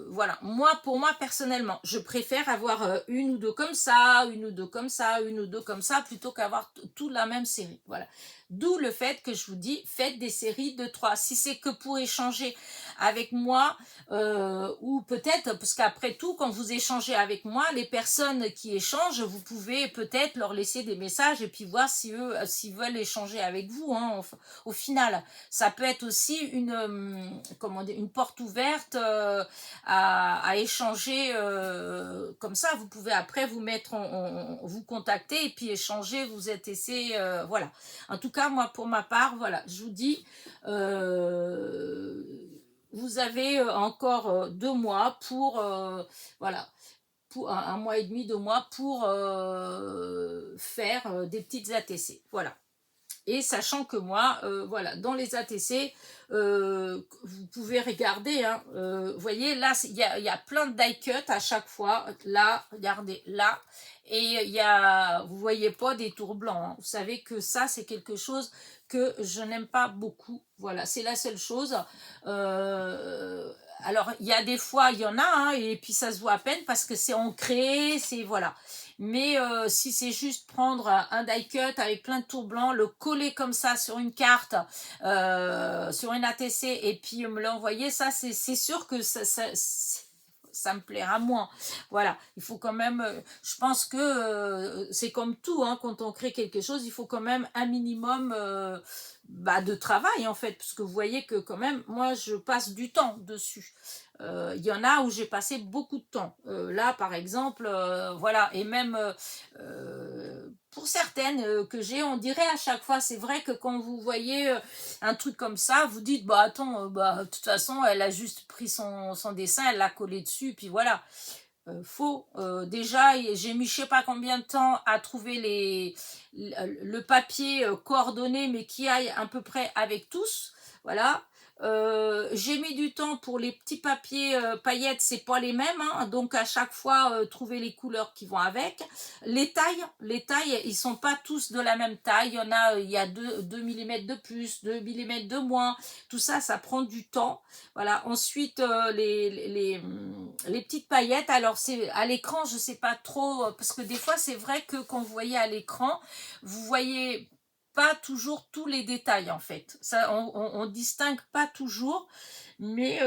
voilà. Moi, pour moi, personnellement, je préfère avoir une ou deux comme ça, une ou deux comme ça, une ou deux comme ça, plutôt qu'avoir toute la même série. Voilà. D'où le fait que je vous dis, faites des séries de 3. Si c'est que pour échanger avec moi, ou peut-être, parce qu'après tout, quand vous échangez avec moi, les personnes qui échangent, vous pouvez peut-être leur laisser des messages et puis voir si eux, s'ils veulent échanger avec vous, hein, au final. Ça peut être aussi comment dire, une porte ouverte à échanger comme ça. Vous pouvez après vous mettre, vous contacter et puis échanger, vous êtes essayé, voilà. En tout cas, moi, pour ma part, voilà, je vous dis, vous avez encore 2 mois pour, voilà, pour un mois et demi, 2 mois pour faire des petites ATC. Voilà. Et sachant que moi, voilà, dans les ATC, vous pouvez regarder, hein, vous voyez, là, il y a plein de die cut à chaque fois. Là, regardez, là. Et vous voyez pas des tours blancs, hein. Vous savez que ça, c'est quelque chose que je n'aime pas beaucoup. Voilà, c'est la seule chose. Alors, il y a des fois, il y en a, hein, et puis ça se voit à peine parce que c'est ancré, c'est, voilà. Mais si c'est juste prendre un die cut avec plein de tours blancs, le coller comme ça sur une carte, sur une ATC, et puis me l'envoyer, ça, c'est sûr que ça me plaira moins. Voilà, il faut quand même, je pense que c'est comme tout, hein, quand on crée quelque chose, il faut quand même un minimum de travail, en fait, parce que vous voyez que quand même, moi, je passe du temps dessus. Il y en a où j'ai passé beaucoup de temps. Là, par exemple, voilà, et même pour certaines que j'ai, on dirait à chaque fois, c'est vrai que quand vous voyez un truc comme ça, vous dites, bah attends, de toute façon, elle a juste pris son dessin, elle l'a collé dessus, puis voilà. Faux. Déjà, j'ai mis je sais pas combien de temps à trouver le papier coordonné, mais qui aille à peu près avec tous. Voilà. J'ai mis du temps pour les petits papiers paillettes, c'est pas les mêmes, hein, donc à chaque fois trouver les couleurs qui vont avec. Les tailles, ils sont pas tous de la même taille. Il y a 2 mm de plus, 2 mm de moins. Tout ça, ça prend du temps. Voilà. Ensuite, les petites paillettes. Alors, c'est à l'écran, je sais pas trop, parce que des fois, c'est vrai que quand vous voyez à l'écran, vous voyez pas toujours tous les détails, en fait. Ça, on distingue pas toujours. Mais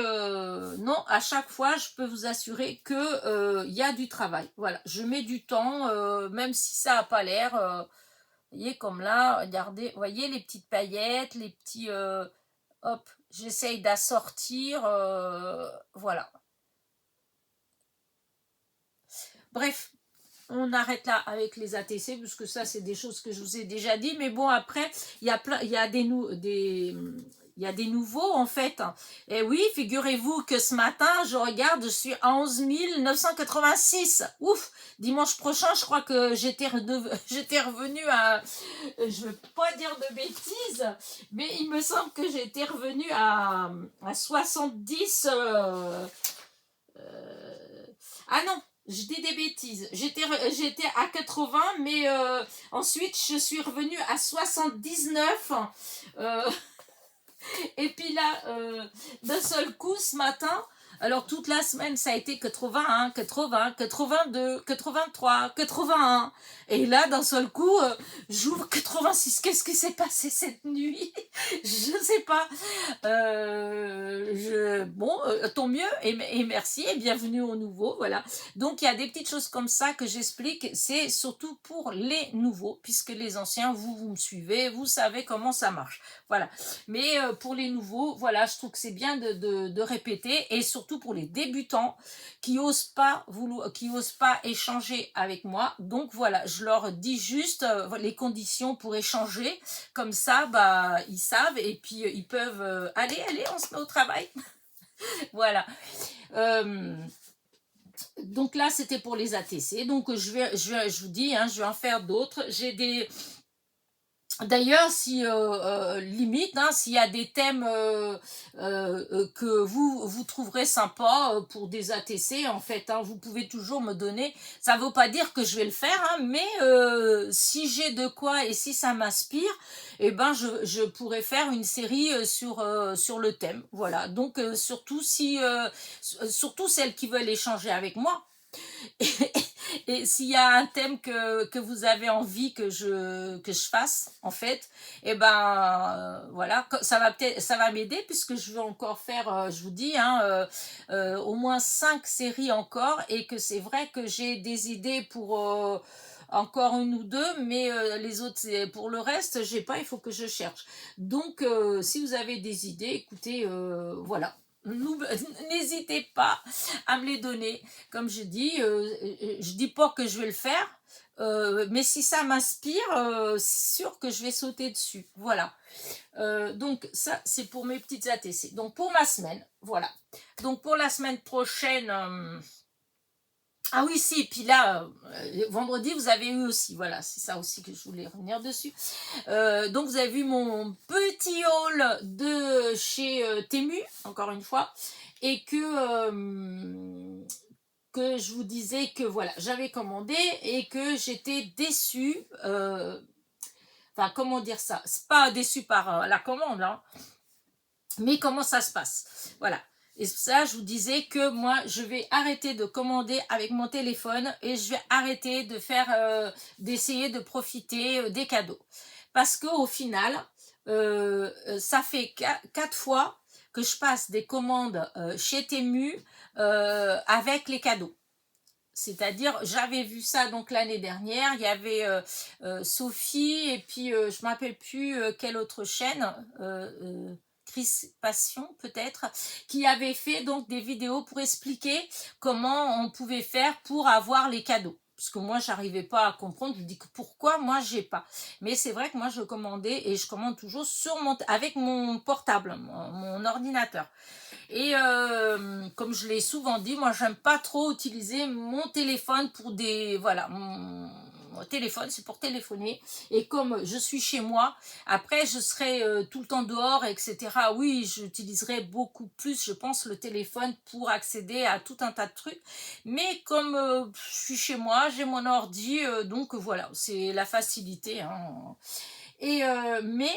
non, à chaque fois, je peux vous assurer que y a du travail. Voilà, je mets du temps, même si ça n'a pas l'air. Vous voyez, comme là, regardez, vous voyez les petites paillettes, les petits... hop, j'essaye d'assortir, voilà. Bref, on arrête là avec les ATC, puisque ça, c'est des choses que je vous ai déjà dit. Mais bon, après, il y a plein, il y a il y a des nouveaux en fait. Et oui, figurez-vous que ce matin, je regarde, je suis à 11 986. Ouf, dimanche prochain, je crois que j'étais revenue à, je veux pas dire de bêtises, mais il me semble que j'étais revenue à 70. Ah non, je dis des bêtises. J'étais à 80, mais ensuite je suis revenue à 79. Euh, et puis là, d'un seul coup, ce matin, alors toute la semaine, ça a été 81, 80, 82, 83, 81. Et là, d'un seul coup, j'ouvre 86. Qu'est-ce qui s'est passé cette nuit? Je sais pas. Bon, tant mieux et merci et bienvenue au nouveau. Voilà. Donc, il y a des petites choses comme ça que j'explique. C'est surtout pour les nouveaux, puisque les anciens, vous me suivez, vous savez comment ça marche. Voilà. Mais pour les nouveaux, voilà, je trouve que c'est bien de répéter et surtout pour les débutants qui osent pas échanger avec moi. Donc voilà, je leur dis juste les conditions pour échanger. Comme ça, bah, ils savent et puis ils peuvent allez, on se met au travail. Voilà. Donc là, c'était pour les ATC. Donc je vous dis, hein, je vais en faire d'autres. J'ai des D'ailleurs, si limite, hein, s'il y a des thèmes que vous trouverez sympa pour des ATC, en fait, hein, vous pouvez toujours me donner. Ça ne veut pas dire que je vais le faire, hein, mais si j'ai de quoi et si ça m'inspire, eh ben, je pourrais faire une série sur le thème. Voilà. Donc, surtout celles qui veulent échanger avec moi. Et s'il y a un thème que vous avez envie que je fasse, en fait, et ben voilà, ça va m'aider puisque je veux encore faire, je vous dis, hein, au moins 5 séries encore et que c'est vrai que j'ai des idées pour encore une ou deux, mais les autres, pour le reste, j'ai pas, il faut que je cherche. Donc, si vous avez des idées, écoutez, voilà. N'hésitez pas à me les donner. Comme je dis pas que je vais le faire, mais si ça m'inspire, c'est sûr que je vais sauter dessus. Voilà. Donc ça, c'est pour mes petites ATC. Donc pour ma semaine, voilà. Donc pour la semaine prochaine, ah oui, si, puis là, vendredi, vous avez eu aussi, voilà, c'est ça aussi que je voulais revenir dessus. Donc, vous avez vu mon petit haul de chez Temu, encore une fois, et que je vous disais que, voilà, j'avais commandé et que j'étais déçue. Enfin, comment dire ça? C'est pas déçue par la commande, hein, mais comment ça se passe? Voilà. Et ça, je vous disais que moi, je vais arrêter de commander avec mon téléphone et je vais arrêter de faire, d'essayer de profiter des cadeaux. Parce qu'au final, ça fait 4 fois que je passe des commandes chez Temu avec les cadeaux. C'est-à-dire, j'avais vu ça donc l'année dernière, il y avait Sophie et puis je ne me rappelle plus quelle autre chaîne, Chris Passion peut-être, qui avait fait donc des vidéos pour expliquer comment on pouvait faire pour avoir les cadeaux. Parce que moi, j'arrivais pas à comprendre. Je me dis que pourquoi moi, j'ai pas. Mais c'est vrai que moi, je commandais et je commande toujours avec mon portable, mon ordinateur. Et comme je l'ai souvent dit, moi j'aime pas trop utiliser mon téléphone pour des... Voilà, mon téléphone c'est pour téléphoner. Et comme je suis chez moi, après je serai tout le temps dehors, etc. Oui, j'utiliserai beaucoup plus, je pense, le téléphone pour accéder à tout un tas de trucs. Mais comme je suis chez moi, j'ai mon ordi, donc voilà, c'est la facilité. Hein. Et mais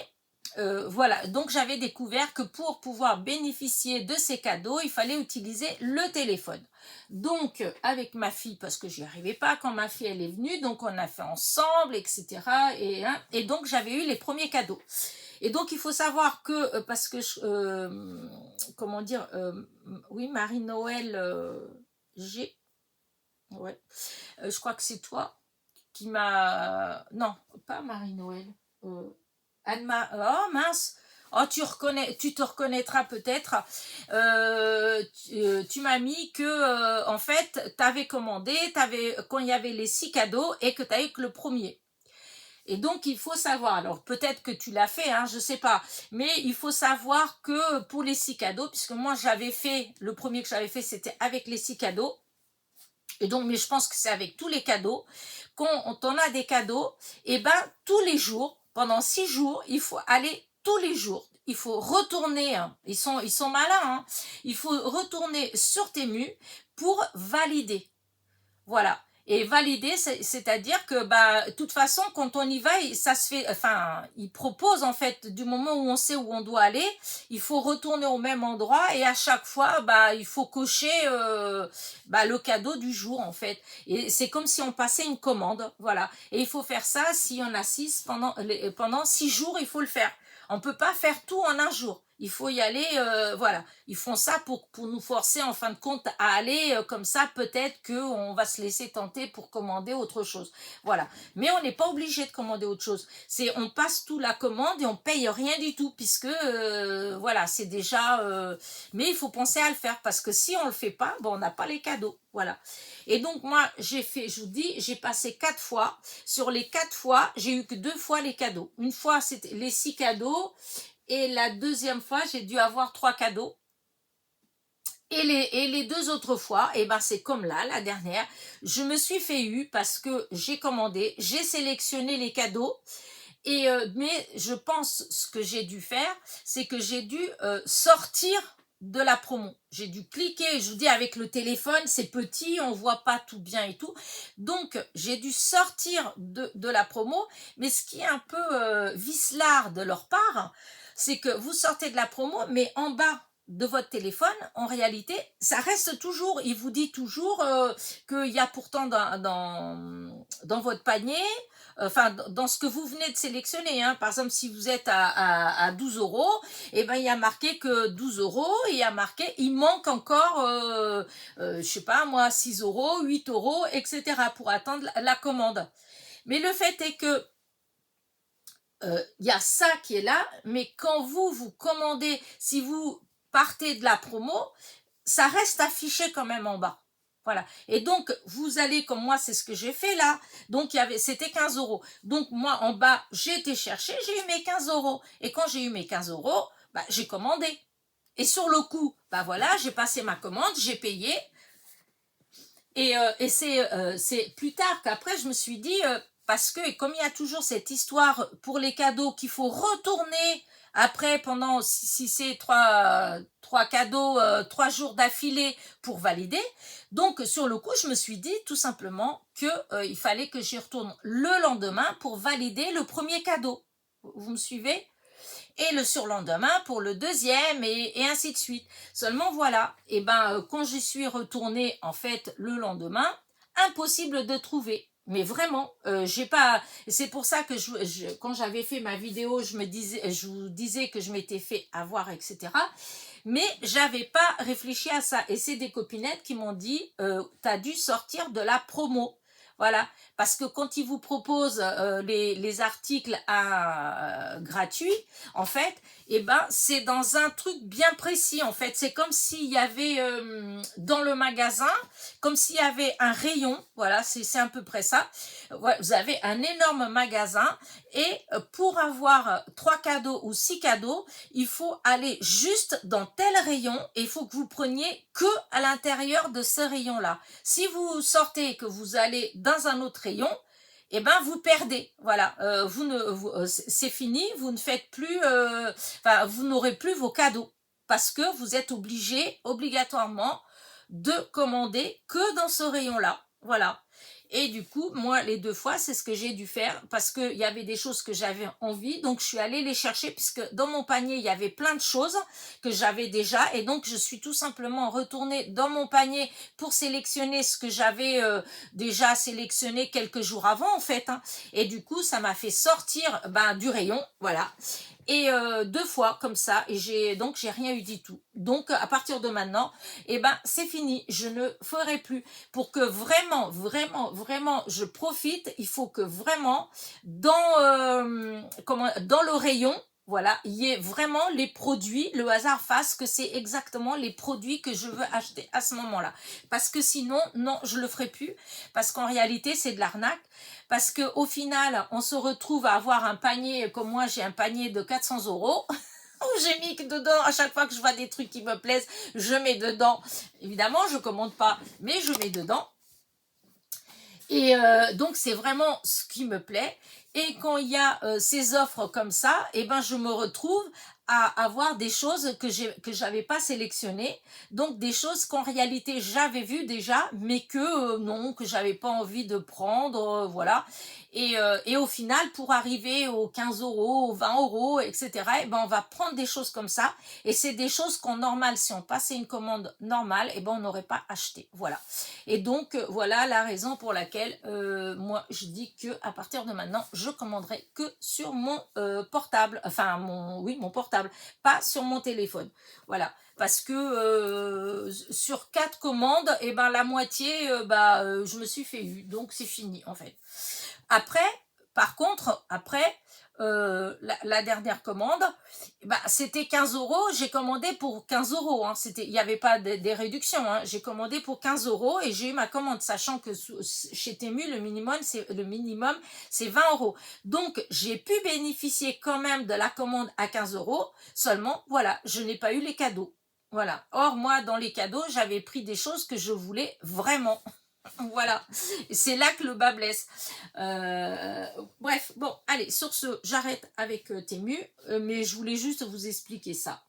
voilà, donc j'avais découvert que pour pouvoir bénéficier de ces cadeaux, il fallait utiliser le téléphone. Donc avec ma fille, parce que je n'y arrivais pas quand ma fille elle est venue, donc on a fait ensemble, etc. Et donc j'avais eu les premiers cadeaux. Et donc il faut savoir que, parce que, comment dire, oui, Marie-Noël G, ouais, je crois que c'est toi qui m'a... Non, pas Marie-Noël. Oh mince, oh tu te reconnaîtras peut-être. Tu m'as mis que en fait tu avais commandé, quand il y avait les 6 cadeaux et que tu avais que le premier. Et donc, il faut savoir, alors peut-être que tu l'as fait, hein, je sais pas, mais il faut savoir que pour les 6 cadeaux, puisque moi j'avais fait, le premier que j'avais fait, c'était avec les 6 cadeaux, et donc, mais je pense que c'est avec tous les cadeaux, quand on a des cadeaux, et ben tous les jours, pendant 6 jours, il faut aller tous les jours. Il faut retourner, hein, ils sont malins, hein, il faut retourner sur Temu pour valider. Voilà. Et valider, c'est-à-dire que, bah, de toute façon, quand on y va, ça se fait, enfin, il propose, en fait, du moment où on sait où on doit aller, il faut retourner au même endroit et à chaque fois, bah, il faut cocher, bah, le cadeau du jour, en fait. Et c'est comme si on passait une commande, voilà. Et il faut faire ça, s'il y en a 6, pendant 6 jours, il faut le faire. On peut pas faire tout en un jour. Il faut y aller, voilà. Ils font ça pour nous forcer, en fin de compte, à aller comme ça. Peut-être qu'on va se laisser tenter pour commander autre chose. Voilà. Mais on n'est pas obligé de commander autre chose. On passe tout la commande et on paye rien du tout, puisque, voilà, c'est déjà... mais il faut penser à le faire, parce que si on le fait pas, bon, on n'a pas les cadeaux. Voilà. Et donc, moi, j'ai fait, je vous dis, j'ai passé 4 fois. Sur les 4 fois, j'ai eu que 2 fois les cadeaux. Une fois, c'était les 6 cadeaux. Et la deuxième fois, j'ai dû avoir 3 cadeaux. Et les 2 autres fois, et ben c'est comme là, la dernière, je me suis fait eu parce que j'ai commandé, j'ai sélectionné les cadeaux. Et mais je pense ce que j'ai dû faire, c'est que j'ai dû sortir de la promo. J'ai dû cliquer, je vous dis avec le téléphone, c'est petit, on voit pas tout bien et tout. Donc j'ai dû sortir de la promo, mais ce qui est un peu vicelard de leur part, c'est que vous sortez de la promo, mais en bas de votre téléphone, en réalité, ça reste toujours, il vous dit toujours qu'il y a pourtant dans votre panier, enfin dans ce que vous venez de sélectionner, hein. Par exemple, si vous êtes à 12 euros, et ben il y a marqué que 12 euros, et il y a marqué, il manque encore, je sais pas moi, 6 euros, 8 euros, etc. pour attendre la commande. Mais le fait est que il y a ça qui est là, mais quand vous commandez, si vous partez de la promo, ça reste affiché quand même en bas. Voilà. Et donc, vous allez, comme moi, c'est ce que j'ai fait là. Donc, c'était 15 euros. Donc, moi, en bas, j'ai été chercher, j'ai eu mes 15 euros. Et quand j'ai eu mes 15 euros, bah, j'ai commandé. Et sur le coup, bah voilà, j'ai passé ma commande, j'ai payé. Et c'est plus tard qu'après, je me suis dit, parce que comme il y a toujours cette histoire pour les cadeaux qu'il faut retourner après pendant, si c'est trois cadeaux, 3 jours d'affilée pour valider. Donc, sur le coup, je me suis dit tout simplement que il fallait que j'y retourne le lendemain pour valider le premier cadeau. Vous me suivez? Et le surlendemain pour le deuxième et ainsi de suite. Seulement voilà, et ben quand j'y suis retournée en fait le lendemain, impossible de trouver. Mais vraiment, j'ai pas. C'est pour ça que quand j'avais fait ma vidéo, je vous disais que je m'étais fait avoir, etc. Mais j'avais pas réfléchi à ça. Et c'est des copinettes qui m'ont dit, t'as dû sortir de la promo. Voilà, parce que quand ils vous proposent les articles gratuits, en fait, eh ben, c'est dans un truc bien précis, en fait. C'est comme s'il y avait dans le magasin, comme s'il y avait un rayon, voilà, c'est à peu près ça. Ouais, vous avez un énorme magasin et pour avoir 3 cadeaux ou 6 cadeaux, il faut aller juste dans tel rayon et il faut que vous preniez que à l'intérieur de ce rayon-là. Si vous sortez et que vous allez dans un autre rayon, eh ben vous perdez. Voilà, c'est fini, vous ne faites plus, vous n'aurez plus vos cadeaux parce que vous êtes obligatoirement de commander que dans ce rayon-là. Voilà. Et du coup, moi, les 2 fois, c'est ce que j'ai dû faire parce qu'il y avait des choses que j'avais envie. Donc, je suis allée les chercher puisque dans mon panier, il y avait plein de choses que j'avais déjà. Et donc, je suis tout simplement retournée dans mon panier pour sélectionner ce que j'avais déjà sélectionné quelques jours avant, en fait, hein. Et du coup, ça m'a fait sortir du rayon. Voilà. Et 2 fois comme ça, et j'ai rien eu du tout. Donc à partir de maintenant, c'est fini, je ne ferai plus. Pour que vraiment, vraiment, vraiment je profite, il faut que vraiment dans le rayon, Voilà, il y ait vraiment les produits, le hasard fasse que c'est exactement les produits que je veux acheter à ce moment-là. Parce que sinon, non, je le ferai plus. Parce qu'en réalité, c'est de l'arnaque. Parce qu'au final, on se retrouve à avoir un panier, comme moi, j'ai un panier de 400 € où j'ai mis dedans, à chaque fois que je vois des trucs qui me plaisent, je mets dedans. Évidemment, je commande pas, mais je mets dedans. Et donc, c'est vraiment ce qui me plaît. Et quand il y a ces offres comme ça, eh ben, je me retrouve à avoir des choses que j'avais pas sélectionnées. Donc, des choses qu'en réalité, j'avais vues déjà, mais que non, que j'avais pas envie de prendre. Voilà. Et au final, pour arriver aux 15 €, aux 20 €, etc., eh ben, on va prendre des choses comme ça. Et c'est des choses qu'en normal, si on passait une commande normale, eh ben, on n'aurait pas acheté. Voilà. Et donc, voilà la raison pour laquelle moi, je dis que à partir de maintenant, je commanderai que sur mon portable. Enfin, mon portable, pas sur mon téléphone. Voilà. Parce que sur 4 commandes, et ben, la moitié, je me suis fait eu. Donc, c'est fini, en fait. Après, par contre, la dernière commande, bah, c'était 15 €. J'ai commandé pour 15 €. Hein. Il n'y avait pas des réductions. Hein. J'ai commandé pour 15 € et j'ai eu ma commande, sachant que chez Temu, le minimum, c'est 20 €. Donc, j'ai pu bénéficier quand même de la commande à 15 €. Seulement, voilà, je n'ai pas eu les cadeaux. Voilà. Or, moi, dans les cadeaux, j'avais pris des choses que je voulais vraiment. Voilà, c'est là que le bas blesse. Bref, bon, allez, sur ce, j'arrête avec Temu, mais je voulais juste vous expliquer ça.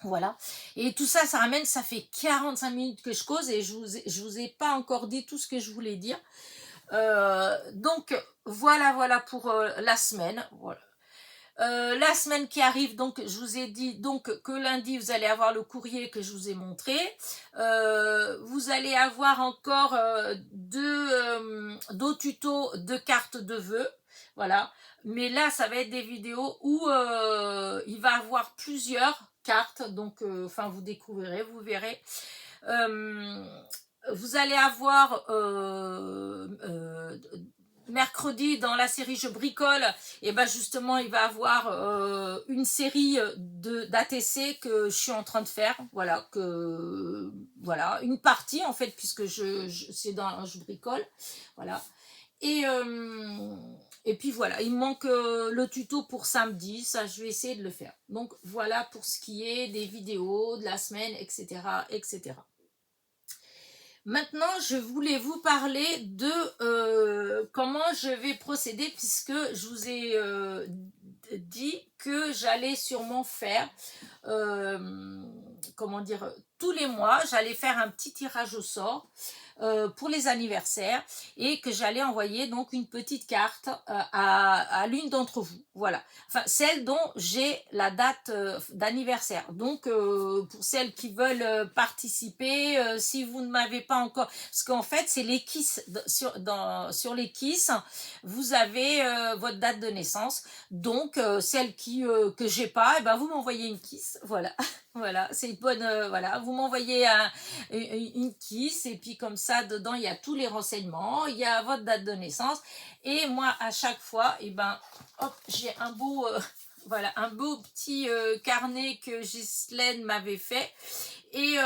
Voilà, et tout ça, ça ramène, ça fait 45 minutes que je cause et je vous ai pas encore dit tout ce que je voulais dire. Donc, voilà pour la semaine. Voilà. La semaine qui arrive, donc je vous ai dit donc que lundi vous allez avoir le courrier que je vous ai montré. Vous allez avoir encore deux tutos de cartes de vœux. Voilà. Mais là, ça va être des vidéos où il va y avoir plusieurs cartes. Donc, vous découvrirez, vous verrez. Vous allez avoir mercredi dans la série Je bricole, et ben justement il va avoir une série d'ATC que je suis en train de faire, voilà, une partie en fait, puisque c'est dans Je bricole, voilà. Et puis voilà, il me manque le tuto pour samedi, ça je vais essayer de le faire. Donc voilà pour ce qui est des vidéos de la semaine, etc., etc. Maintenant, je voulais vous parler de comment je vais procéder, puisque je vous ai dit que j'allais sûrement faire, comment dire, tous les mois, j'allais faire un petit tirage au sort pour les anniversaires, et que j'allais envoyer donc une petite carte à l'une d'entre vous, voilà, enfin celle dont j'ai la date d'anniversaire. Donc pour celles qui veulent participer, si vous ne m'avez pas encore, parce qu'en fait c'est les KISS, sur les KISS vous avez votre date de naissance. Donc celle que j'ai pas, et ben vous m'envoyez une KISS, voilà. Voilà, c'est une bonne, voilà, vous m'envoyez une KISS, et puis comme ça, dedans, il y a tous les renseignements, il y a votre date de naissance, et moi, à chaque fois, et ben, hop, j'ai un beau, voilà, un beau petit carnet que Ghislaine m'avait fait, et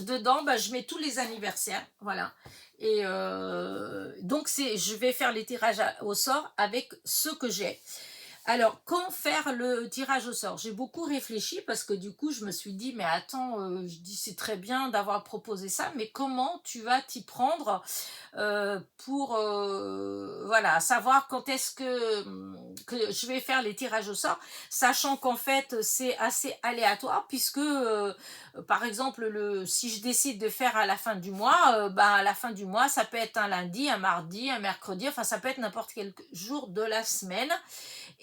dedans, je mets tous les anniversaires, voilà. Et donc, je vais faire les tirages au sort avec ceux que j'ai. Alors, quand faire le tirage au sort? J'ai beaucoup réfléchi, parce que du coup, je me suis dit, mais attends, je dis c'est très bien d'avoir proposé ça, mais comment tu vas t'y prendre pour voilà, savoir quand est-ce que je vais faire les tirages au sort, sachant qu'en fait, c'est assez aléatoire, puisque par exemple, si je décide de faire à la fin du mois, à la fin du mois, ça peut être un lundi, un mardi, un mercredi, enfin ça peut être n'importe quel jour de la semaine.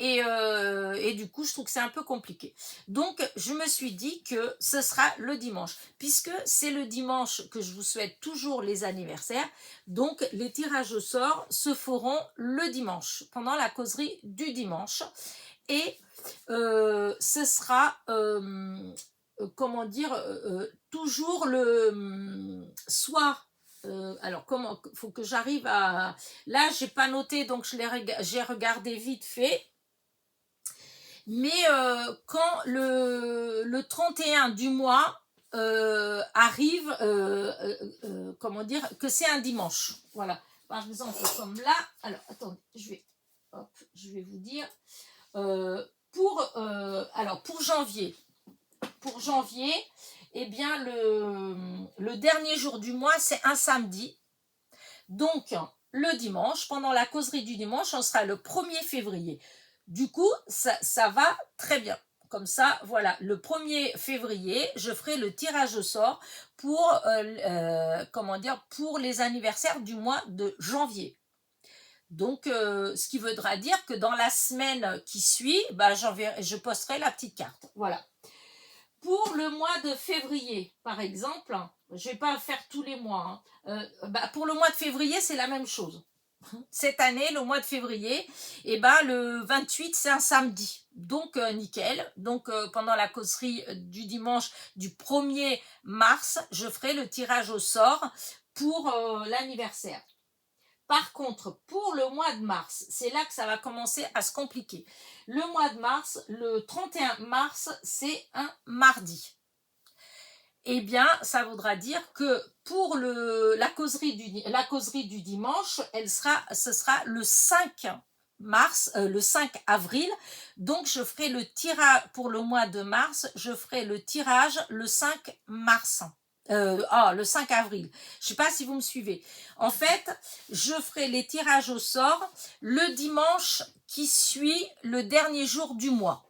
Et du coup, je trouve que c'est un peu compliqué. Donc, je me suis dit que ce sera le dimanche, puisque c'est le dimanche que je vous souhaite toujours les anniversaires. Donc, les tirages au sort se feront le dimanche, pendant la causerie du dimanche. Et ce sera, comment dire, toujours le soir. Alors, comment faut que j'arrive à... Là, j'ai pas noté, donc j'ai regardé vite fait. Mais quand le 31 du mois arrive, comment dire, que c'est un dimanche. Voilà. Par exemple, comme là, alors attendez, je vais vous dire, alors pour janvier, eh bien le dernier jour du mois, c'est un samedi. Donc, le dimanche, pendant la causerie du dimanche, on sera le 1er février. Du coup, ça va très bien. Comme ça, voilà, le 1er février, je ferai le tirage au sort pour, comment dire, pour les anniversaires du mois de janvier. Donc, ce qui voudra dire que dans la semaine qui suit, bah, je posterai la petite carte. Voilà. Pour le mois de février, par exemple, je ne vais pas faire tous les mois. Pour le mois de février, c'est la même chose. Cette année, le mois de février, le 28, c'est un samedi. Donc, nickel. Donc, pendant la causerie du dimanche du 1er mars, je ferai le tirage au sort pour l'anniversaire. Par contre, pour le mois de mars, c'est là que ça va commencer à se compliquer. Le mois de mars, le 31 mars, c'est un mardi. Eh bien, ça voudra dire que pour la causerie du dimanche, ce sera le 5 mars, le 5 avril. Donc, je ferai le tirage pour le mois de mars, je ferai le tirage le 5 mars. Le 5 avril. Je ne sais pas si vous me suivez. En fait, je ferai les tirages au sort le dimanche qui suit le dernier jour du mois.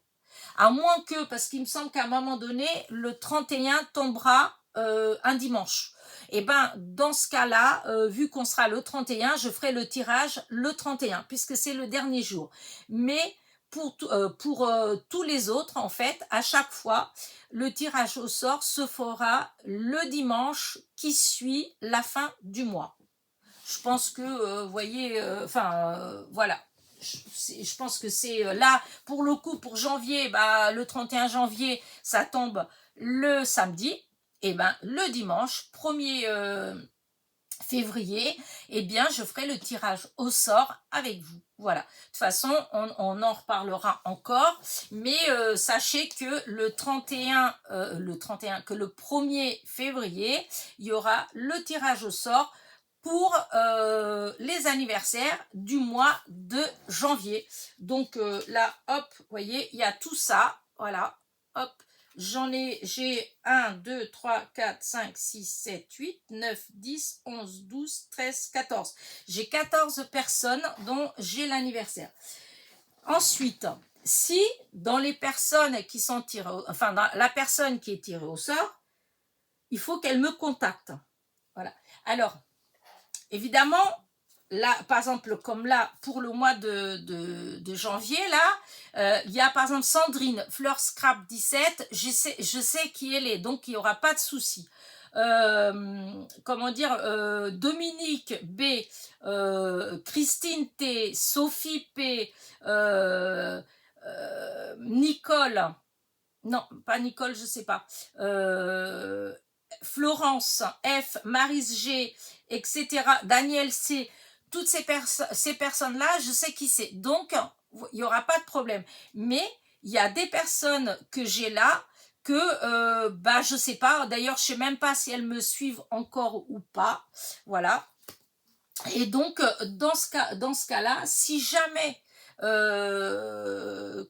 À moins que, parce qu'il me semble qu'à un moment donné, le 31 tombera un dimanche. Et dans ce cas-là, vu qu'on sera le 31, je ferai le tirage le 31, puisque c'est le dernier jour. Mais pour tous les autres, en fait, à chaque fois, le tirage au sort se fera le dimanche qui suit la fin du mois. Je pense que, vous voyez, voilà. Je pense que c'est là, pour le coup, pour janvier, le 31 janvier, ça tombe le samedi. Et le dimanche, 1er février, je ferai le tirage au sort avec vous. Voilà. De toute façon, on en reparlera encore, mais sachez que le 31, que le 1er février, il y aura le tirage au sort pour les anniversaires du mois de janvier. Donc là, hop, vous voyez, il y a tout ça. Voilà, hop. J'ai 1, 2, 3, 4, 5, 6, 7, 8, 9, 10, 11, 12, 13, 14. J'ai 14 personnes dont j'ai l'anniversaire. Ensuite, si dans les personnes qui sont tirées, dans la personne qui est tirée au sort, il faut qu'elle me contacte. Voilà. Alors, évidemment, là, par exemple, comme là, pour le mois de janvier, là, il y a par exemple Sandrine, Fleur Scrap 17, je sais qui elle est, donc il n'y aura pas de souci. Dominique B, Christine T, Sophie P, Nicole, non, pas Nicole, je sais pas, Florence F, Marise G, etc., Daniel C, toutes ces personnes-là, je sais qui c'est. Donc, il n'y aura pas de problème. Mais il y a des personnes que j'ai là que je ne sais pas. D'ailleurs, je ne sais même pas si elles me suivent encore ou pas. Voilà. Et donc, dans ce cas-là, si jamais, je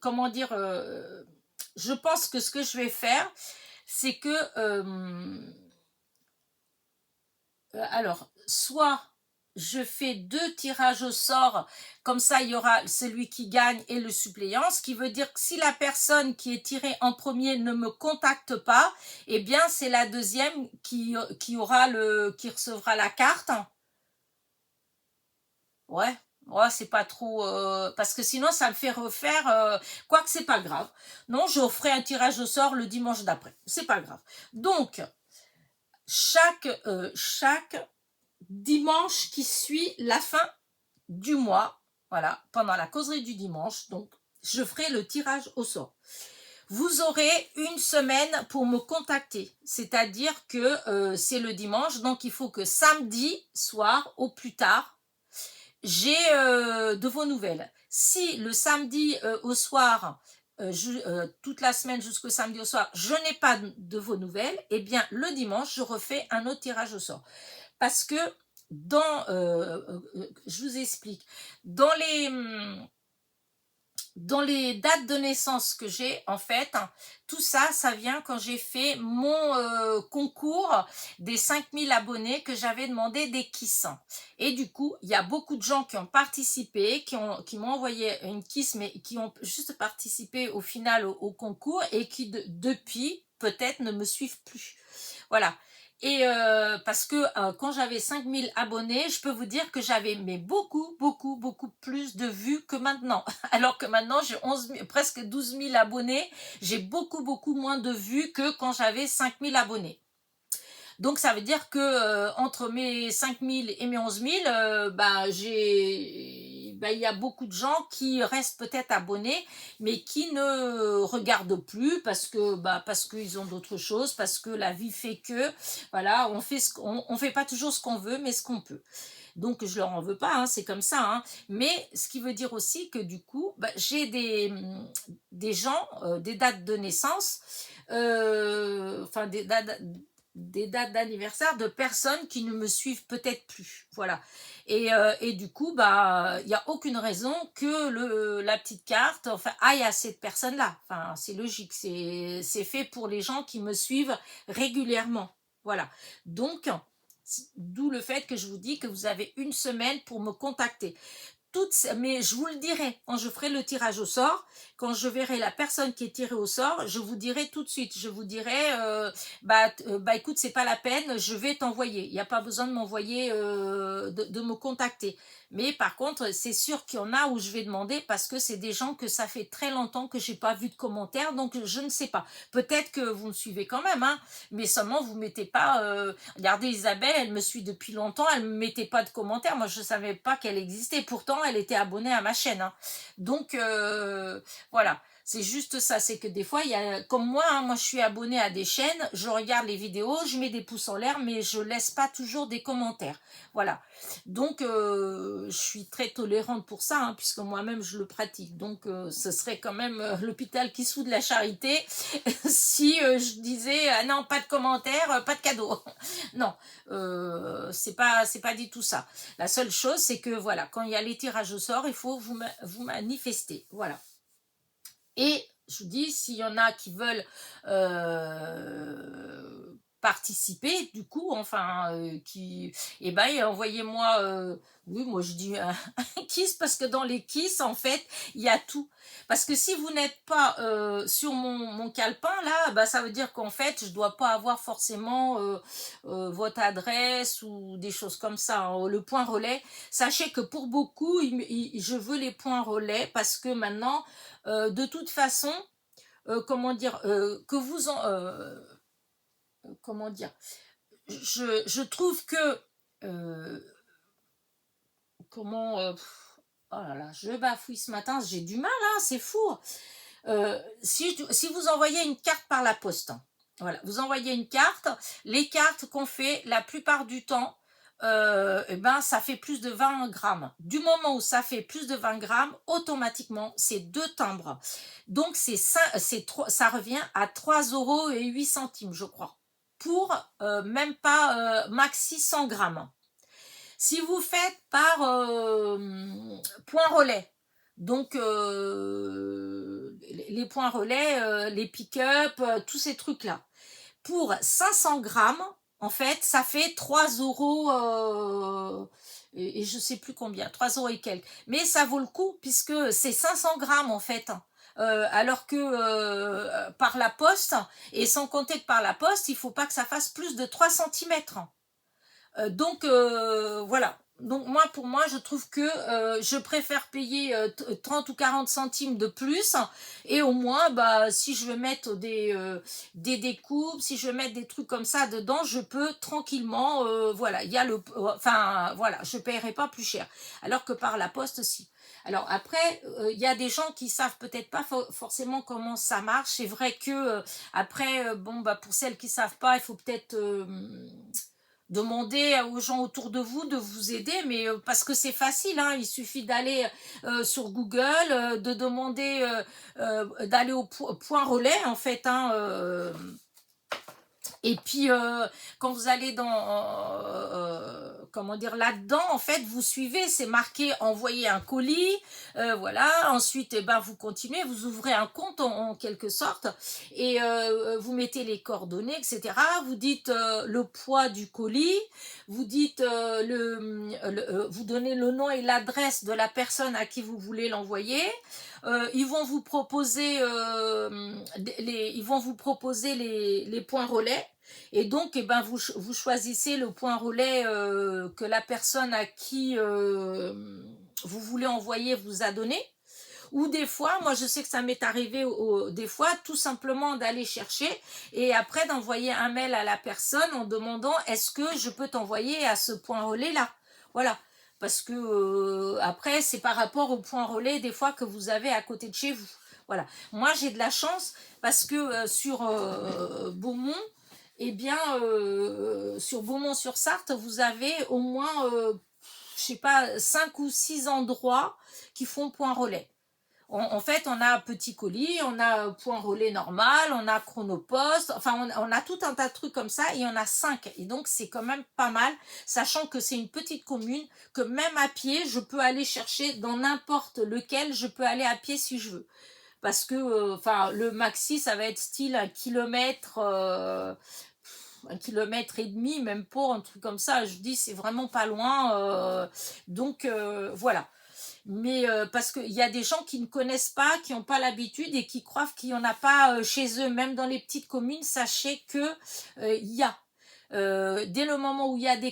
pense que ce que je vais faire, c'est que, soit je fais 2 tirages au sort, comme ça il y aura celui qui gagne et le suppléant, ce qui veut dire que si la personne qui est tirée en premier ne me contacte pas, eh bien c'est la deuxième qui recevra la carte. Ouais, c'est pas trop, parce que sinon ça me fait refaire, quoique c'est pas grave. Non, je ferai un tirage au sort le dimanche d'après, c'est pas grave. Donc, chaque dimanche qui suit la fin du mois, voilà, pendant la causerie du dimanche, donc je ferai le tirage au sort. Vous aurez une semaine pour me contacter, c'est-à-dire que c'est le dimanche, donc il faut que samedi soir au plus tard, j'ai de vos nouvelles. Si le samedi au soir, toute la semaine jusqu'au samedi au soir, je n'ai pas de vos nouvelles, eh bien le dimanche, je refais un autre tirage au sort. Parce que je vous explique, dans les, dans les dates de naissance que j'ai, en fait, tout ça, ça vient quand j'ai fait mon concours des 5000 abonnés que j'avais demandé des Kiss. Et du coup, il y a beaucoup de gens qui ont participé, qui m'ont envoyé une Kiss, mais qui ont juste participé au final au concours et qui, depuis, peut-être ne me suivent plus. Voilà. Et parce que quand j'avais 5000 abonnés, je peux vous dire que j'avais beaucoup plus de vues que maintenant. Alors que maintenant, j'ai presque 12 000 abonnés. J'ai beaucoup moins de vues que quand j'avais 5000 abonnés. Donc ça veut dire que entre mes 5000 et mes 11 000, il y a beaucoup de gens qui restent peut-être abonnés, mais qui ne regardent plus parce qu'ils ont d'autres choses, parce que la vie fait que, voilà, on fait pas toujours ce qu'on veut, mais ce qu'on peut. Donc je leur en veux pas, hein, c'est comme ça. Hein. Mais ce qui veut dire aussi que du coup, j'ai des gens, des dates de naissance, enfin des dates d'anniversaire de personnes qui ne me suivent peut-être plus. Voilà. Et du coup, il n'y a aucune raison que la petite carte aille à cette personne-là. Enfin, c'est logique. C'est fait pour les gens qui me suivent régulièrement. Voilà. Donc, d'où le fait que je vous dis que vous avez une semaine pour me contacter. Mais je vous le dirai quand je ferai le tirage au sort, quand je verrai la personne qui est tirée au sort, je vous dirai tout de suite, je vous dirai écoute, c'est pas la peine, je vais t'envoyer, il n'y a pas besoin de m'envoyer, de me contacter. Mais par contre, c'est sûr qu'il y en a où je vais demander parce que c'est des gens que ça fait très longtemps que j'ai pas vu de commentaires, donc je ne sais pas. Peut-être que vous me suivez quand même, hein, mais seulement vous mettez pas. Regardez Isabelle, elle me suit depuis longtemps, elle me mettait pas de commentaires. Moi, je savais pas qu'elle existait. Pourtant, elle était abonnée à ma chaîne. Hein. Donc voilà. C'est juste ça, c'est que des fois, il y a, comme moi, hein, moi je suis abonnée à des chaînes, je regarde les vidéos, je mets des pouces en l'air, mais je laisse pas toujours des commentaires. Voilà. Donc, je suis très tolérante pour ça, hein, puisque moi-même je le pratique. Donc, ce serait quand même l'hôpital qui soude la charité si je disais ah non, pas de commentaires, pas de cadeaux. Non, c'est pas du tout ça. La seule chose, c'est que voilà, quand il y a les tirages au sort, il faut vous manifester. Voilà. Et je vous dis, s'il y en a qui veulent participer, du coup, enfin, envoyez-moi, oui, moi je dis un kiss, parce que dans les kiss, en fait, il y a tout. Parce que si vous n'êtes pas sur mon calepin, là, ça veut dire qu'en fait, je ne dois pas avoir forcément votre adresse ou des choses comme ça. Hein. Le point relais, sachez que pour beaucoup, je veux les points relais parce que maintenant, de toute façon, comment dire, que vous en... comment dire, je trouve que... comment... oh là là, je bafouille ce matin, j'ai du mal, hein, c'est fou. Si vous envoyez une carte par la poste, hein, voilà, vous envoyez une carte, les cartes qu'on fait la plupart du temps, ça fait plus de 20 grammes. Du moment où ça fait plus de 20 grammes, automatiquement, c'est 2 timbres. Donc, ça revient à 3,08 €, je crois, pour même pas maxi 100 grammes. Si vous faites par point relais, donc les points relais, les pick-up, tous ces trucs-là, pour 500 grammes, en fait, ça fait 3 euros et je sais plus combien, 3 euros et quelques. Mais ça vaut le coup puisque c'est 500 grammes en fait. Hein. Alors que par la poste, et sans compter que par la poste, il ne faut pas que ça fasse plus de 3 centimètres. Donc voilà. Donc pour moi, je trouve que je préfère payer 30 ou 40 centimes de plus et au moins, si je veux mettre des découpes, si je veux mettre des trucs comme ça dedans, je peux tranquillement, voilà, il y a enfin voilà, je paierai pas plus cher. Alors que par la poste, si. Alors après, il y a des gens qui savent peut-être pas forcément comment ça marche. C'est vrai que après, pour celles qui savent pas, il faut peut-être Demandez aux gens autour de vous de vous aider, mais parce que c'est facile, hein, il suffit d'aller sur Google, de demander, d'aller au point relais en fait, hein, et puis, quand vous allez dans, comment dire, là-dedans, en fait, vous suivez, c'est marqué envoyer un colis, voilà. Ensuite, eh ben, vous continuez, vous ouvrez un compte en quelque sorte, et vous mettez les coordonnées, etc. Vous dites le poids du colis, vous dites vous donnez le nom et l'adresse de la personne à qui vous voulez l'envoyer. Ils vont vous proposer les points relais, et donc eh ben vous choisissez le point relais que la personne à qui vous voulez envoyer vous a donné. Ou des fois, moi je sais que ça m'est arrivé des fois tout simplement d'aller chercher et après d'envoyer un mail à la personne en demandant est-ce que je peux t'envoyer à ce point relais là. Voilà. Parce que après c'est par rapport au point relais des fois que vous avez à côté de chez vous. Voilà. Moi j'ai de la chance parce que sur Beaumont, eh bien sur Beaumont-sur-Sarthe, vous avez au moins je sais pas 5 ou 6 endroits qui font point relais. En fait, on a petit colis, on a point relais normal, on a chronopost, enfin on a tout un tas de trucs comme ça et on a 5. Et donc c'est quand même pas mal, sachant que c'est une petite commune, que même à pied, je peux aller chercher dans n'importe lequel, je peux aller à pied si je veux. Parce que enfin le maxi, ça va être style 1 kilomètre, 1,5 kilomètre, même pas, un truc comme ça. Je dis c'est vraiment pas loin. Donc voilà. Mais parce qu'il y a des gens qui ne connaissent pas, qui n'ont pas l'habitude et qui croient qu'il n'y en a pas chez eux, même dans les petites communes. Sachez que il y a. Dès le moment où il y a des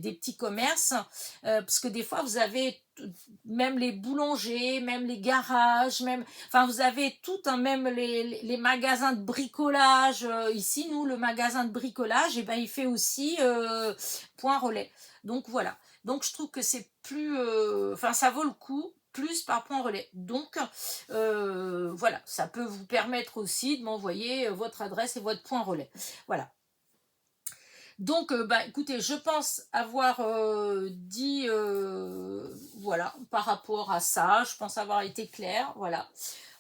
petits commerces, parce que des fois vous avez même les boulangers, même les garages, même, enfin vous avez tout, hein, même les magasins de bricolage. Ici, nous, le magasin de bricolage, eh ben, il fait aussi point relais. Donc voilà. Donc je trouve que c'est plus, enfin ça vaut le coup plus par point relais. Donc voilà, ça peut vous permettre aussi de m'envoyer votre adresse et votre point relais. Voilà. Donc, bah, écoutez, je pense avoir dit, voilà, par rapport à ça, je pense avoir été claire, voilà.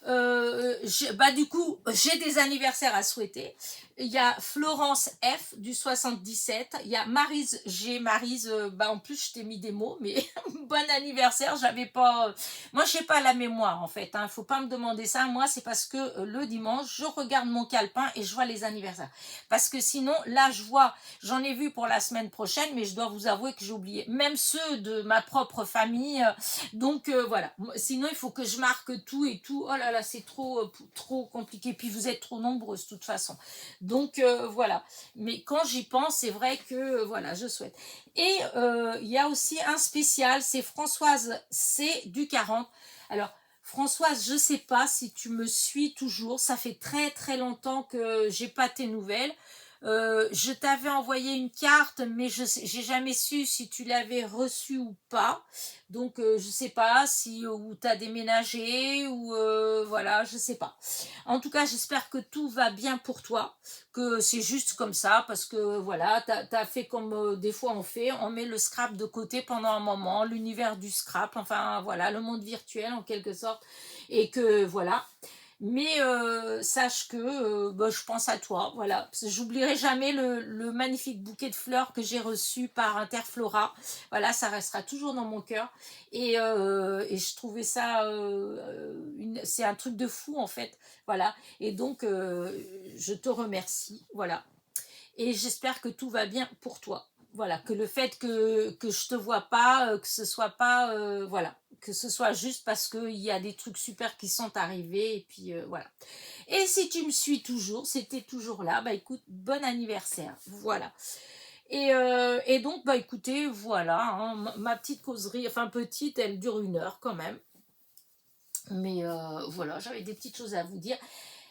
Bah, du coup, j'ai des anniversaires à souhaiter. Il y a Florence F du 77. Il y a Maryse G. Maryse, bah, en plus, je t'ai mis des mots, mais bon anniversaire. J'avais pas. Moi, je n'ai pas la mémoire, en fait. Hein, faut pas me demander ça. Moi, c'est parce que le dimanche, je regarde mon calepin et je vois les anniversaires. Parce que sinon, là, j'en ai vu pour la semaine prochaine, mais je dois vous avouer que j'ai oublié. Même ceux de ma propre famille. Donc, voilà. Sinon, il faut que je marque tout et tout. Oh là là, c'est trop compliqué. Puis vous êtes trop nombreuses de toute façon. Donc voilà. Mais quand j'y pense, c'est vrai que voilà, je souhaite. Et il y a aussi un spécial, c'est Françoise C du 40. Alors Françoise, je sais pas si tu me suis toujours. Ça fait très très longtemps que j'ai pas tes nouvelles. Je t'avais envoyé une carte, mais j'ai jamais su si tu l'avais reçue ou pas. Donc je sais pas si ou t'as déménagé ou voilà, je sais pas. En tout cas, j'espère que tout va bien pour toi, que c'est juste comme ça, parce que voilà, t'as fait comme des fois on met le scrap de côté pendant un moment, l'univers du scrap, enfin voilà, le monde virtuel en quelque sorte, et que voilà. Mais sache que bah, je pense à toi, voilà. J'oublierai jamais le magnifique bouquet de fleurs que j'ai reçu par Interflora. Voilà, ça restera toujours dans mon cœur. Et je trouvais ça, c'est un truc de fou en fait. Voilà. Et donc, je te remercie. Voilà. Et j'espère que tout va bien pour toi. Voilà, que le fait que je te vois pas, que ce soit pas, voilà, que ce soit juste parce qu'il y a des trucs super qui sont arrivés, et puis voilà. Et si tu me suis toujours, c'était toujours là, bah écoute, bon anniversaire, voilà. Et donc, bah écoutez, voilà, hein, ma petite causerie, enfin petite, elle dure 1 heure quand même. Mais voilà, j'avais des petites choses à vous dire.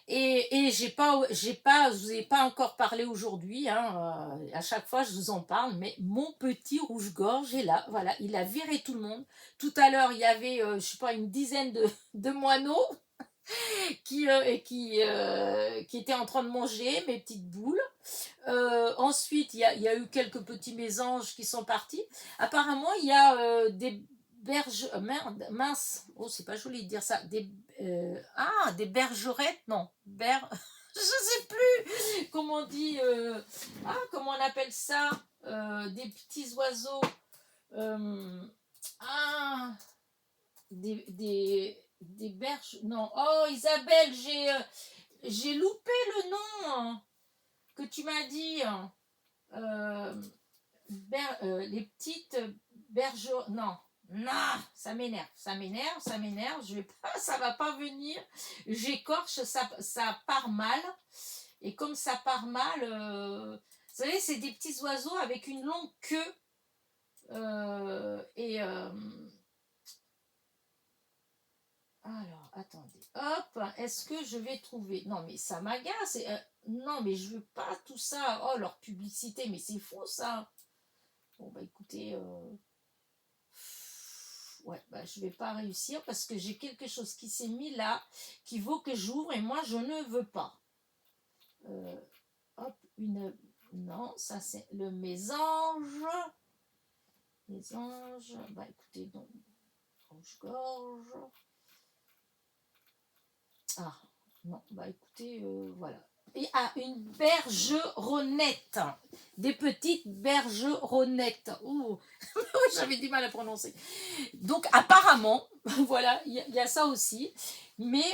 Et je vous ai pas encore parlé aujourd'hui, hein, à chaque fois je vous en parle, mais mon petit rouge-gorge est là, voilà, il a viré tout le monde. Tout à l'heure, il y avait, je sais pas, une dizaine de moineaux qui étaient en train de manger mes petites boules. Ensuite, il y a eu quelques petits mésanges qui sont partis. Apparemment, il y a des berges... merde, mince. Oh, c'est pas joli de dire ça. Des bergerettes, non. Je sais plus comment on dit. Comment on appelle ça, des petits oiseaux. Euh, ah, des berges. Non. Oh, Isabelle, j'ai loupé le nom, hein, que tu m'as dit. Hein. Les petites berges. Non. Non, ça m'énerve, je vais pas, ça va pas venir, j'écorche, ça part mal, et comme ça part mal, vous savez, c'est des petits oiseaux avec une longue queue, et alors, attendez, hop, est-ce que je vais trouver, non mais ça m'agace, non mais je veux pas tout ça, oh leur publicité, mais c'est faux ça, bon bah écoutez, ouais, bah, je vais pas réussir parce que j'ai quelque chose qui s'est mis là, qui vaut que j'ouvre et moi je ne veux pas. Hop, non, ça c'est le mésange. Mésange, bah écoutez, donc, rouge-gorge. Ah, non, bah écoutez, voilà. Et une bergeronnette. Des petites bergeronnettes. Ouh, j'avais du mal à prononcer. Donc apparemment, voilà, il y a ça aussi. Mais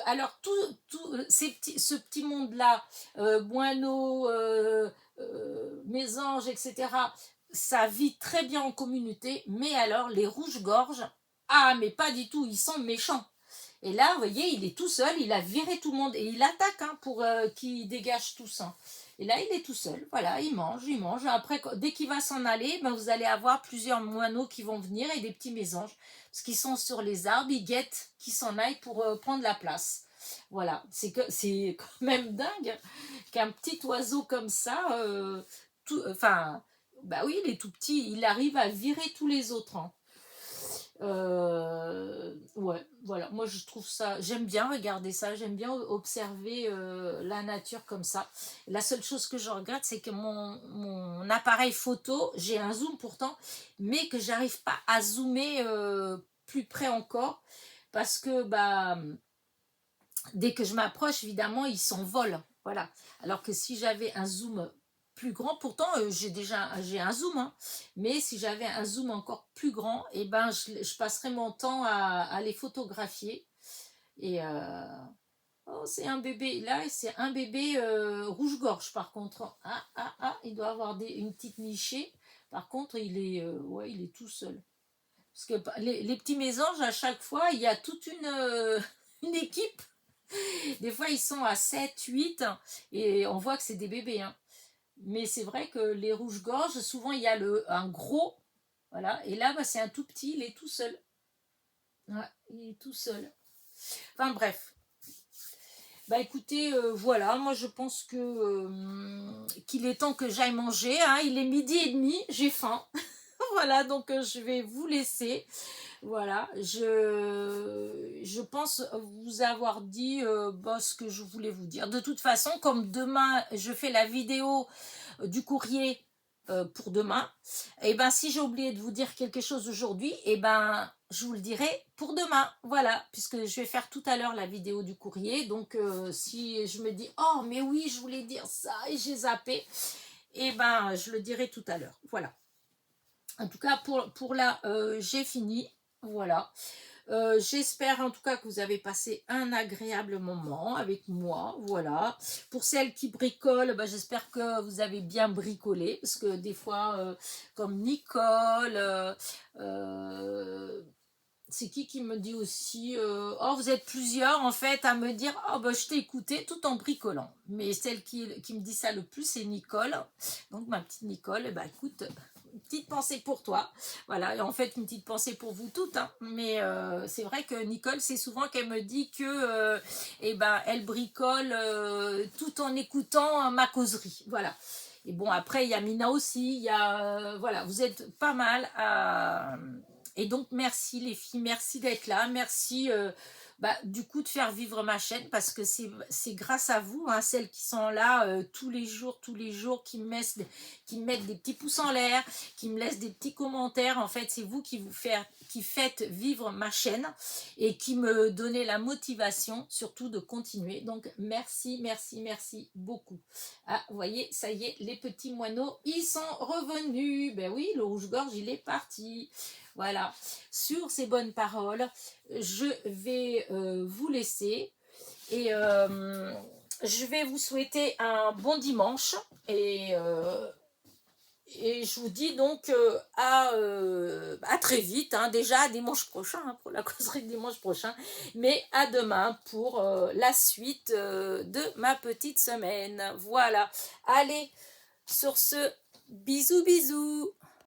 alors ce petit monde-là, moineaux, mésanges, etc., ça vit très bien en communauté. Mais alors les rouges-gorges, ah mais pas du tout, ils sont méchants. Et là, vous voyez, il est tout seul, il a viré tout le monde et il attaque hein, pour qu'il dégage tout ça. Et là, il est tout seul, voilà, il mange, il mange. Après, dès qu'il va s'en aller, ben, vous allez avoir plusieurs moineaux qui vont venir et des petits mésanges. Parce qu'ils sont sur les arbres, ils guettent qu'ils s'en aillent pour prendre la place. Voilà, c'est quand même dingue qu'un petit oiseau comme ça, enfin, bah oui, il est tout petit, il arrive à virer tous les autres. Hein. Ouais, voilà, moi je trouve ça, j'aime bien regarder ça, j'aime bien observer la nature comme ça. La seule chose que je regrette, c'est que mon appareil photo, j'ai un zoom pourtant, mais que j'arrive pas à zoomer plus près encore, parce que bah, dès que je m'approche, évidemment, ils s'envolent. Voilà. Alors que si j'avais un zoom plus grand, pourtant j'ai un zoom, hein, mais si j'avais un zoom encore plus grand, et ben je passerais mon temps à les photographier. Et oh, c'est un bébé là, c'est un bébé rouge-gorge par contre. Il doit avoir une petite nichée. Par contre, ouais, il est tout seul. Parce que les petits mésanges, à chaque fois, il y a toute une équipe. Des fois, ils sont à 7, 8 et on voit que c'est des bébés. Hein. Mais c'est vrai que les rouges-gorges, souvent, il y a un gros. Voilà. Et là, bah, c'est un tout petit, il est tout seul. Ouais, il est tout seul. Enfin, bref. Bah écoutez, voilà, moi je pense qu'il est temps que j'aille manger. Hein. Il est 12h30, j'ai faim. Voilà, donc je vais vous laisser. Voilà, je pense vous avoir dit ce que je voulais vous dire. De toute façon, comme demain, je fais la vidéo du courrier pour demain, et ben si j'ai oublié de vous dire quelque chose aujourd'hui, et ben je vous le dirai pour demain. Voilà, puisque je vais faire tout à l'heure la vidéo du courrier. Donc si je me dis, oh mais oui, je voulais dire ça et j'ai zappé, et ben je le dirai tout à l'heure. Voilà. En tout cas, pour là, j'ai fini. Voilà. J'espère en tout cas que vous avez passé un agréable moment avec moi. Voilà. Pour celles qui bricolent, bah, j'espère que vous avez bien bricolé. Parce que des fois, comme Nicole, c'est qui me dit aussi oh, vous êtes plusieurs en fait à me dire oh, bah, je t'ai écouté tout en bricolant. Mais celle qui me dit ça le plus, c'est Nicole. Donc ma petite Nicole, bah, écoute, une petite pensée pour toi. Voilà, et en fait une petite pensée pour vous toutes. Hein. Mais c'est vrai que Nicole, c'est souvent qu'elle me dit que elle bricole tout en écoutant ma causerie. Voilà. Et bon, après, il y a Mina aussi. Il y a, voilà, vous êtes pas mal à... Et donc, merci les filles, merci d'être là, merci bah, du coup, de faire vivre ma chaîne parce que c'est grâce à vous, hein, celles qui sont là tous les jours, qui me mettent des petits pouces en l'air, qui me laissent des petits commentaires. En fait, c'est vous qui faites vivre ma chaîne et qui me donnez la motivation surtout de continuer. Donc, merci, merci, merci beaucoup. Ah, vous voyez, ça y est, les petits moineaux, ils sont revenus. Ben oui, le rouge-gorge, il est parti. Voilà, sur ces bonnes paroles, je vais vous laisser et je vais vous souhaiter un bon dimanche et je vous dis donc à très vite, hein, déjà à dimanche prochain, hein, pour la causerie de dimanche prochain, mais à demain pour la suite de ma petite semaine. Voilà, allez, sur ce, bisous bisous.